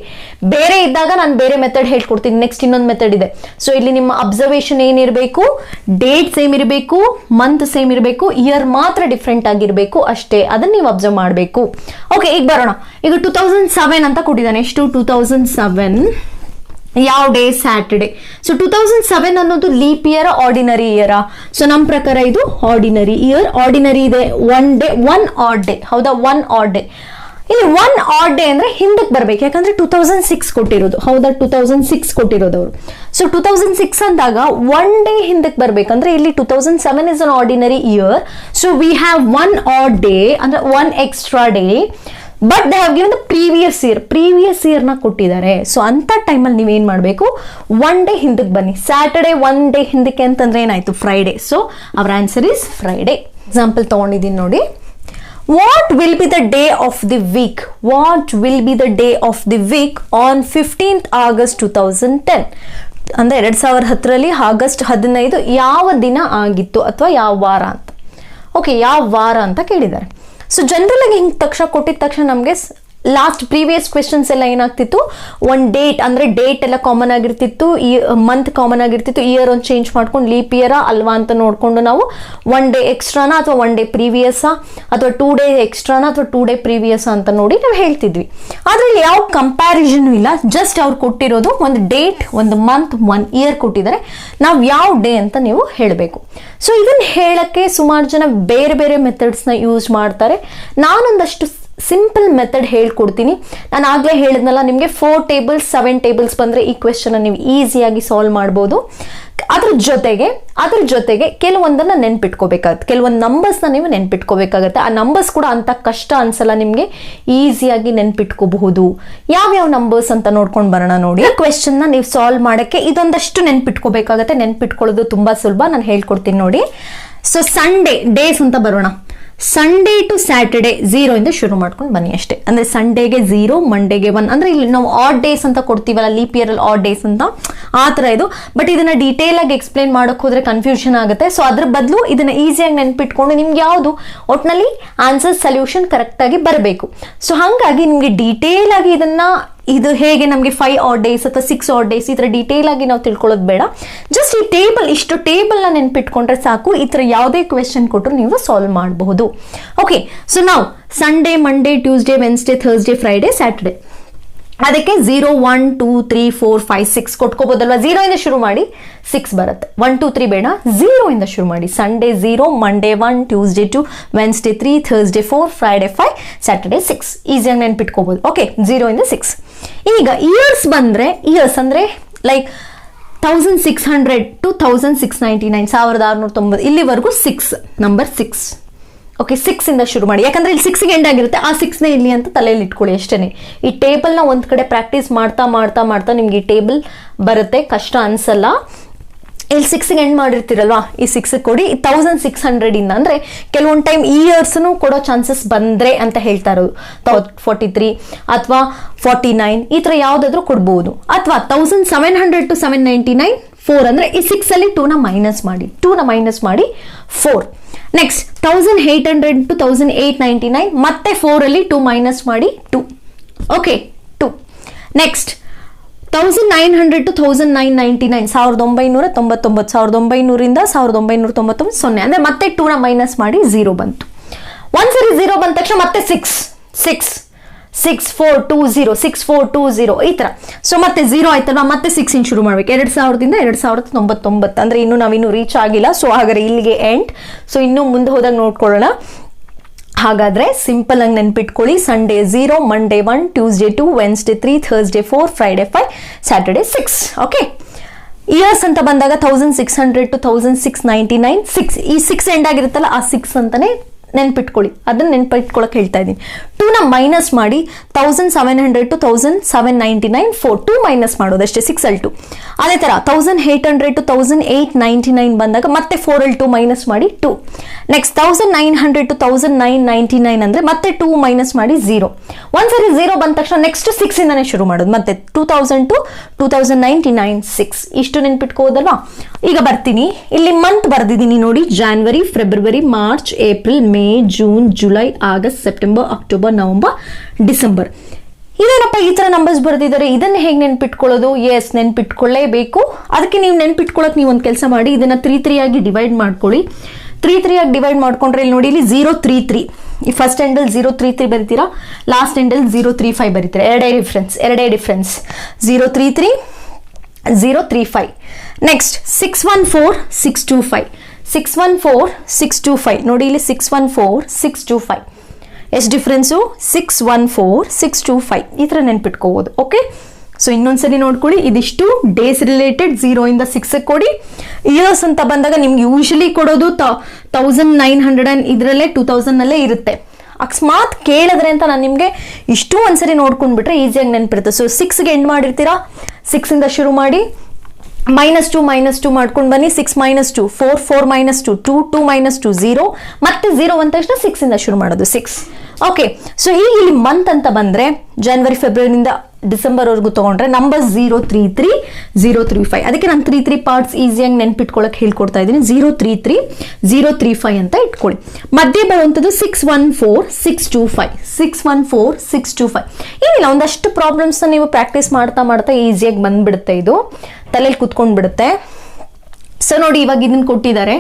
ಬೇರೆ ಇದ್ದಾಗ ನಾನು ಬೇರೆ ಮೆಥಡ್ ಹೇಳ್ಕೊಡ್ತೀನಿ. ನೆಕ್ಸ್ಟ್ ಇನ್ನೊಂದು ಮೆಥಡ್ ಇದೆ. ಸೊ ಇಲ್ಲಿ ನಿಮ್ಮ ಅಬ್ಸರ್ವೇಷನ್ ಏನಿರಬೇಕು, ಡೇಟ್ ಸೇಮ್ ಇರಬೇಕು, ಮಂತ್ ಸೇಮ್ ಇರಬೇಕು, ಇಯರ್ ಮಾತ್ರ ಡಿಫ್ರೆಂಟ್ ಆಗಿರಬೇಕು ಅಷ್ಟೇ. ಅದನ್ನ ನೀವು ಅಬ್ಸರ್ವ್ ಮಾಡಬೇಕು. ಓಕೆ, ಈಗ ಬರೋಣ. ಈಗ 2007 ಅಂತ ಕೊಟ್ಟಿದ್ದಾನೆ. ಎಷ್ಟು? 2007. ಯಾವ ಡೇ? ಸ್ಯಾಟರ್ಡೆ. ಸೊ 2007 ಅನ್ನೋದು leap year, ordinary year? So ನಮ್ಮ ಪ್ರಕಾರ ಇದು ಆರ್ಡಿನರಿ ಇಯರ್. ಆರ್ಡಿನರಿ ಇದೆ one day, one odd day. ಹೌದಾ? One odd day. ಇಲ್ಲಿ ಒನ್ ಆಡ್ ಡೇ ಅಂದ್ರೆ ಹಿಂದಕ್ಕೆ ಬರ್ಬೇಕು, ಯಾಕಂದ್ರೆ 2006 ಕೊಟ್ಟಿರೋದು. ಹೌದಾ? 2006 ಕೊಟ್ಟಿರೋದು ಅವರು. ಸೊ 2006 ಅಂದಾಗ ಒನ್ ಡೇ ಹಿಂದಕ್ಕೆ ಬರ್ಬೇಕಂದ್ರೆ ಇಲ್ಲಿ 2007 is an ordinary year. So we have one odd day ಅಂದ್ರೆ one extra day. But they have given the previous year ನ ಕೊಟ್ಟಿದ್ದಾರೆ. ಸೊ ಅಂತ ಟೈಮಲ್ಲಿ ನೀವೇನ್ ಮಾಡಬೇಕು? ಒನ್ ಡೇ ಹಿಂದಕ್ಕೆ ಬನ್ನಿ. ಸ್ಯಾಟರ್ಡೆ ಒನ್ ಡೇ ಹಿಂದಕ್ಕೆ ಅಂತಂದ್ರೆ ಏನಾಯ್ತು? Friday. So our answer is Friday. Example ತಗೊಂಡಿದ್ದೀನಿ ನೋಡಿ. What will be the day of the week? What will be the day of the week on 15th August 2010? ಅಂದ್ರೆ 2010ರಲ್ಲಿ August 15 ಯಾವ ದಿನ ಆಗಿತ್ತು ಅಥವಾ ಯಾವ ವಾರ ಅಂತ. ಓಕೆ, ಯಾವ ವಾರ ಅಂತ ಕೇಳಿದ್ದಾರೆ. ಸೊ ಜನರಲ್ ಆಗಿ ಹಿಂಗೆ ತಕ್ಷಣ ಕೊಟ್ಟಿದ ತಕ್ಷಣ ನಮಗೆ ಲಾಸ್ಟ್ ಪ್ರೀವಿಯಸ್ ಕ್ವೆಶನ್ಸ್ ಎಲ್ಲ ಏನಾಗ್ತಿತ್ತು? ಒನ್ ಡೇಟ್ ಅಂದ್ರೆ ಡೇಟ್ ಎಲ್ಲ ಕಾಮನ್ ಆಗಿರ್ತಿತ್ತು, ಈ ಮಂತ್ ಕಾಮನ್ ಆಗಿರ್ತಿತ್ತು, ಇಯರ್ ಒಂದು ಚೇಂಜ್ ಮಾಡ್ಕೊಂಡು ಲೀಪ್ ಇಯರ್ ಅಲ್ವಾ ಅಂತ ನೋಡ್ಕೊಂಡು ನಾವು ಒನ್ ಡೇ ಎಕ್ಸ್ಟ್ರಾನ ಅಥವಾ ಒನ್ ಡೇ ಪ್ರೀವಿಯಸ್ ಅಥವಾ 2 ಡೇ ಎಕ್ಸ್ಟ್ರಾನ ಅಥವಾ 2 ಡೇ ಪ್ರೀವಿಯಸ್ ಅಂತ ನೋಡಿ ನಾವು ಹೇಳ್ತಿದ್ವಿ. ಅದ್ರಲ್ಲಿ ಯಾವ ಕಂಪ್ಯಾರಿಸನ್ ಇಲ್ಲ, ಜಸ್ಟ್ ಅವ್ರು ಕೊಟ್ಟಿರೋದು ಒಂದು ಡೇಟ್, ಒಂದು ಮಂತ್, ಒನ್ ಇಯರ್ ಕೊಟ್ಟಿದ್ದಾರೆ. ನಾವು ಯಾವ ಡೇ ಅಂತ ನೀವು ಹೇಳಬೇಕು. ಸೊ ಇದನ್ನ ಹೇಳಕ್ಕೆ ಸುಮಾರು ಜನ ಬೇರೆ ಬೇರೆ ಮೆಥಡ್ಸ್ನ ಯೂಸ್ ಮಾಡ್ತಾರೆ. ನಾನೊಂದಷ್ಟು ಸಿಂಪಲ್ ಮೆಥಡ್ ಹೇಳ್ಕೊಡ್ತೀನಿ. ನಾನು ಆಗಲೇ ಹೇಳಿದ್ನಲ್ಲ ನಿಮಗೆ 4 ಟೇಬಲ್ಸ್ 7 ಟೇಬಲ್ಸ್ ಬಂದರೆ ಈ ಕ್ವೆಶ್ಚನ್ ನೀವು ಈಸಿಯಾಗಿ ಸಾಲ್ವ್ ಮಾಡ್ಬೋದು. ಅದ್ರ ಜೊತೆಗೆ ಕೆಲವೊಂದನ್ನು ನೆನ್ಪಿಟ್ಕೋಬೇಕಾಗುತ್ತೆ, ಕೆಲವೊಂದು ನಂಬರ್ಸ್ನ ನೀವು ನೆನ್ಪಿಟ್ಕೋಬೇಕಾಗತ್ತೆ. ಆ ನಂಬರ್ಸ್ ಕೂಡ ಅಂತ ಕಷ್ಟ ಅನ್ಸಲ್ಲ, ನಿಮಗೆ ಈಸಿಯಾಗಿ ನೆನ್ಪಿಟ್ಕೋಬಹುದು. ಯಾವ್ಯಾವ ನಂಬರ್ಸ್ ಅಂತ ನೋಡ್ಕೊಂಡು ಬರೋಣ ನೋಡಿ. ಕ್ವೆಶ್ಚನ್ನ ನೀವು ಸಾಲ್ವ್ ಮಾಡೋಕ್ಕೆ ಇದೊಂದಷ್ಟು ನೆನ್ಪಿಟ್ಕೋಬೇಕಾಗತ್ತೆ. ನೆನ್ಪಿಟ್ಕೊಳ್ಳೋದು ತುಂಬಾ ಸುಲಭ, ನಾನು ಹೇಳ್ಕೊಡ್ತೀನಿ ನೋಡಿ. ಸೊ ಸಂಡೇ ಡೇಸ್ ಅಂತ ಬರೋಣ. ಸಂಡೇ ಟು ಸ್ಯಾಟರ್ಡೆ 0 ಇಂದ ಶುರು ಮಾಡ್ಕೊಂಡು ಬನ್ನಿ ಅಷ್ಟೇ. ಅಂದ್ರೆ ಸಂಡೇಗೆ 0, ಮಂಡೇಗೆ 1. ಅಂದ್ರೆ ಇಲ್ಲಿ ನಾವು ಆಡ್ ಡೇಸ್ ಅಂತ ಕೊಡ್ತೀವಲ್ಲ, ಲೀಪ್ ಇಯರ್ ಅಲ್ಲಿ ಆಡ್ ಡೇಸ್ ಅಂತ, ಆ ತರ ಇದು. ಬಟ್ ಇದನ್ನ ಡೀಟೇಲ್ ಆಗಿ ಎಕ್ಸ್ಪ್ಲೈನ್ ಮಾಡಕ್ ಹೋದ್ರೆ ಕನ್ಫ್ಯೂಷನ್ ಆಗುತ್ತೆ. ಸೊ ಅದ್ರ ಬದಲು ಇದನ್ನ ಈಸಿಯಾಗಿ ನೆನ್ಪಿಟ್ಕೊಂಡು ನಿಮ್ಗೆ ಯಾವುದು ಒಟ್ನಲ್ಲಿ ಆನ್ಸರ್ ಸೊಲ್ಯೂಷನ್ ಕರೆಕ್ಟ್ ಆಗಿ ಬರಬೇಕು. ಸೊ ಹಾಗಾಗಿ ನಿಮ್ಗೆ ಡೀಟೇಲ್ ಆಗಿ ಇದು ಹೇಗೆ ನಮಗೆ 5 ಆಡ್ ಡೇಸ್ ಅಥವಾ 6 ಆಡ್ ಡೇಸ್ ಈ ಥರ ಡೀಟೇಲ್ ಆಗಿ ನಾವು ತಿಳ್ಕೊಳ್ಳೋದು ಬೇಡ. ಜಸ್ಟ್ ಈ ಇಷ್ಟು ಟೇಬಲ್ನ ನೆನ್ಪಿಟ್ಕೊಂಡ್ರೆ ಸಾಕು. ಈ ಥರ ಯಾವುದೇ ಕ್ವೆಶ್ಚನ್ ಕೊಟ್ಟರು ನೀವು ಸಾಲ್ವ್ ಮಾಡಬಹುದು. ಓಕೆ, ಸೊ ನಾವು Sunday, Monday, Tuesday, Wednesday, Thursday, Friday, Saturday, ಅದಕ್ಕೆ 0, 1, 2, 3, 4, 5, 6 ಕೊಟ್ಕೋಬೋದಲ್ವಾ? 0 ಇಂದ ಶುರು ಮಾಡಿ 6 ಬರುತ್ತೆ. 1, 2, 3 ಬೇಡ, 0 ಇಂದ ಶುರು ಮಾಡಿ. Sunday 0, Monday 1, Tuesday 2, Wednesday 3, Thursday 4, Friday 5, Saturday 6. ಈಸಿಯಾಗಿ ನೆನ್ಪಿಟ್ಕೋಬಹುದು. ಓಕೆ, 0 ಇಂದ 6. ಈಗ ಇಯರ್ಸ್ ಬಂದ್ರೆ, ಇಯರ್ಸ್ ಅಂದ್ರೆ ಲೈಕ್ 1600 to 1699, 1690 ಇಲ್ಲಿವರೆಗೂ 6 ನಂಬರ್ 6. ಓಕೆ, 6 ಇಂದ ಶುರು ಮಾಡಿ. ಯಾಕಂದ್ರೆ ಇಲ್ಲಿ 6ಗೆ ಎಂಡ್ ಆಗಿರುತ್ತೆ, ಆ 6ನೇ ಇಲ್ಲಿ ಅಂತ ತಲೆಯಲ್ಲಿ ಇಟ್ಕೊಳ್ಳಿ ಅಷ್ಟೇನೆ. ಈ ಟೇಬಲ್ನ ಒಂದ್ ಕಡೆ ಪ್ರಾಕ್ಟೀಸ್ ಮಾಡ್ತಾ ಮಾಡ್ತಾ ಮಾಡ್ತಾ ನಿಮ್ಗೆ ಈ ಟೇಬಲ್ ಬರುತ್ತೆ, ಕಷ್ಟ ಅನ್ಸಲ್ಲ. ಇಲ್ಲಿ 6ಗೆ ಎಂಡ್ ಮಾಡಿರ್ತೀರಲ್ವಾ, ಈ 6 ಕೊಡಿ. 1600 ಇಂದ ಅಂದ್ರೆ ಕೆಲವೊಂದು ಟೈಮ್ ಇಯರ್ಸ್ನು ಕೊಡೋ ಚಾನ್ಸಸ್ ಬಂದ್ರೆ ಅಂತ ಹೇಳ್ತಾ ಇರೋದು. 43 ಅಥವಾ 49 ಈ ತರ ಯಾವ್ದಾದ್ರು ಕೊಡ್ಬೋದು. ಅಥವಾ 1700 to 799, 4 ಅಂದ್ರೆ ಈ 6 ಅಲ್ಲಿ 2ನ ಮೈನಸ್ ಮಾಡಿ 4. ನೆಕ್ಸ್ಟ್ 1800 to 1899, ಮತ್ತೆ 4 ಅಲ್ಲಿ 2 ಮೈನಸ್ ಮಾಡಿ 2. ಓಕೆ, 2. ನೆಕ್ಸ್ಟ್ 1900 to 1999, 1999, 1900ಇಂದ 1999, 0 ಅಂದ್ರೆ ಮತ್ತೆ 2ನ ಮೈನಸ್ ಮಾಡಿ 0 ಬಂತು. ಒಂದ್ಸರಿ 0 ಬಂದ ತಕ್ಷಣ ಮತ್ತೆ 6420, 6420 ಈ ತರ. ಸೊ ಮತ್ತೆ 0 ಆಯ್ತಲ್ವಾ, ಮತ್ತೆ 6 ಇಂದ ಶುರು ಮಾಡ್ಬೇಕು. 2000ದಿಂದ 2099 ಅಂದ್ರೆ ಇನ್ನು ನಾವಿನ್ನು ರೀಚ್ ಆಗಿಲ್ಲ. ಸೊ ಹಾಗಾದ್ರೆ ಇಲ್ಲಿಗೆ ಎಂಡ್. ಸೊ ಇನ್ನು ಮುಂದೆ ಹೋದಾಗ ನೋಡ್ಕೊಳ್ಳೋಣ. ಹಾಗಾದ್ರೆ ಸಿಂಪಲ್ ಆಗಿ ನೆನ್ಪಿಟ್ಕೊಳ್ಳಿ. Sunday 0, Monday 1, Tuesday 2, Wednesday 3, Thursday 4, Friday 5, Saturday 6. Okay, years ಅಂತ ಬಂದಾಗ 1600 to 1699, 6 ಈ 6 ಎಂಡ್ ಆಗಿರುತ್ತಲ್ಲ, ಆ 6 ಅಂತಾನೆ ನೆನ್ಪಿಟ್ಕೊಳ್ಳಿ. ಅದನ್ನ ನೆನ್ಪಿಟ್ಕೊಳಕ್ ಹೇಳ್ತಾ ಇದ್ದೀನಿ. 2ನ ಮೈನಸ್ ಮಾಡಿ 1700 to 1799, 4, 2 ಮೈನಸ್ ಮಾಡೋದಷ್ಟೇ, 6 ಅಲ್ಲಿ 2. ಅದೇ ತರ 1800 to 1899 ಬಂದಾಗ ಮತ್ತೆ 4 ಅಲ್ಲಿ 2 ಮೈನಸ್ ಮಾಡಿ 2. ನೆಕ್ಸ್ಟ್ 1900 to 1999 ಅಂದ್ರೆ ಮತ್ತೆ 2 ಮೈನಸ್ ಮಾಡಿ 0. ಒಂದ್ಸರಿ 0 ಬಂದ ತಕ್ಷಣ ನೆಕ್ಸ್ಟ್ 6 ಇಂದಾನೆ ಶುರು ಮಾಡೋದು. ಮತ್ತೆ 2000 to 2099, 6. ಇಷ್ಟು ನೆನ್ಪಿಟ್ಕೋದಲ್ವಾ? ಈಗ ಬರ್ತೀನಿ, ಇಲ್ಲಿ ಮಂತ್ ಬರ್ದಿದ್ದೀನಿ ನೋಡಿ. January, February, March, April, May, June, July, August, September, October, November, December. ಇದೇನಪ್ಪ ಈ ತರ ನಂಬರ್ಸ್ ಬರ್ದಿದ್ದಾರೆ, ಇದನ್ನ ಹೇಗೆ ನೆನ್ಪಿಟ್ಕೊಳ್ಳೋದು? ಎಸ್, ನೆನ್ಪಿಟ್ಕೊಳ್ಳೇಬೇಕು. ಅದಕ್ಕೆ ನೀವು ನೆನ್ಪಿಟ್ಕೊಳ್ಳೋಕೆ ನೀವು ಒಂದು ಕೆಲಸ ಮಾಡಿ, ಇದನ್ನ 3 ಆಗಿ ಡಿವೈಡ್ ಮಾಡ್ಕೊಳ್ಳಿ. 3 ಆಗಿ ಡಿವೈಡ್ ಮಾಡ್ಕೊಂಡ್ರೆ ಇಲ್ಲಿ ನೋಡಿ, ಇಲ್ಲಿ 033, ಈ ಫಸ್ಟ್ ಎಂಡಲ್ 033 ಬರೀತೀರಾ, ಲಾಸ್ಟ್ ಎಂಡಲ್ 035 ಬರೀತೀರಾ. ಎರಡೇ ಡಿಫ್ರೆನ್ಸ್. 033 035. ನೆಕ್ಸ್ಟ್ 614625, 614625 ನೋಡಿ ಇಲ್ಲಿ 614625 ಎಷ್ಟು ಡಿಫ್ರೆನ್ಸು 614625 ಈ ಥರ ನೆನ್ಪಿಟ್ಕೋಬೋದು. ಓಕೆ, ಸೊ ಇನ್ನೊಂದ್ಸರಿ ನೋಡ್ಕೊಳ್ಳಿ, ಇದಿಷ್ಟು ಡೇಸ್ ರಿಲೇಟೆಡ್ 0 ಇಂದ 6 ಕೊಡಿ. ಇಯರ್ಸ್ ಅಂತ ಬಂದಾಗ ನಿಮ್ಗೆ ಯೂಶಲಿ ಕೊಡೋದು 1900 ಇದರಲ್ಲೇ 2000 ಇರುತ್ತೆ. ಅಕಸ್ಮಾತ್ ಕೇಳಿದ್ರೆ ಅಂತ ನಾನು ನಿಮಗೆ ಇಷ್ಟು ಒಂದ್ಸರಿ ನೋಡ್ಕೊಂಡ್ಬಿಟ್ರೆ ಈಸಿಯಾಗಿ ನೆನಪಿರುತ್ತೆ. ಸೊ 6ಗೆ ಎಂಡ್ ಮಾಡಿರ್ತೀರಾ, 6 ಇಂದ ಶುರು ಮಾಡಿ -2 ಮಾಡ್ಕೊಂಡು ಬನ್ನಿ. 6 - 2 4, 4 - 2 2, 2 - 2 0, ಮತ್ತೆ 0 ಅಂದ ತಕ್ಷಣ 6 ಇಂದ ಶುರು ಮಾಡೋದು 6. ಓಕೆ, ಸೊ ಈಗ ಇಲ್ಲಿ ಮಂತ್ ಅಂತ ಬಂದ್ರೆ ಜನವರಿ ಫೆಬ್ರವರಿಯಿಂದ ಡಿಸೆಂಬರ್ ವರೆಗೂ ತಗೊಂಡ್ರೆ ನಂಬರ್ 033 035. ಅದಕ್ಕೆ ನಾನು 3 ಪಾರ್ಟ್ಸ್ ಈಸಿಯಾಗಿ ನೆನ್ಪಿಟ್ಕೊಳಕ್ ಹೇಳ್ಕೊಡ್ತಾ ಇದ್ದೀನಿ. 033 035 ಅಂತ ಇಟ್ಕೊಳ್ಳಿ. ಮಧ್ಯೆ ಬರುವಂಥದ್ದು 614625, 614625. ಏನಿಲ್ಲ, ಒಂದಷ್ಟು ಪ್ರಾಬ್ಲಮ್ಸ್ ನೀವು ಪ್ರಾಕ್ಟೀಸ್ ಮಾಡ್ತಾ ಮಾಡ್ತಾ ಈಸಿಯಾಗಿ ಬಂದ್ಬಿಡುತ್ತೆ, ಇದು ತಲೆಯಲ್ಲಿ ಕುತ್ಕೊಂಡ್ಬಿಡುತ್ತೆ. ಸೊ ನೋಡಿ, ಇವಾಗ ಇದನ್ನ ಕೊಟ್ಟಿದ್ದಾರೆ,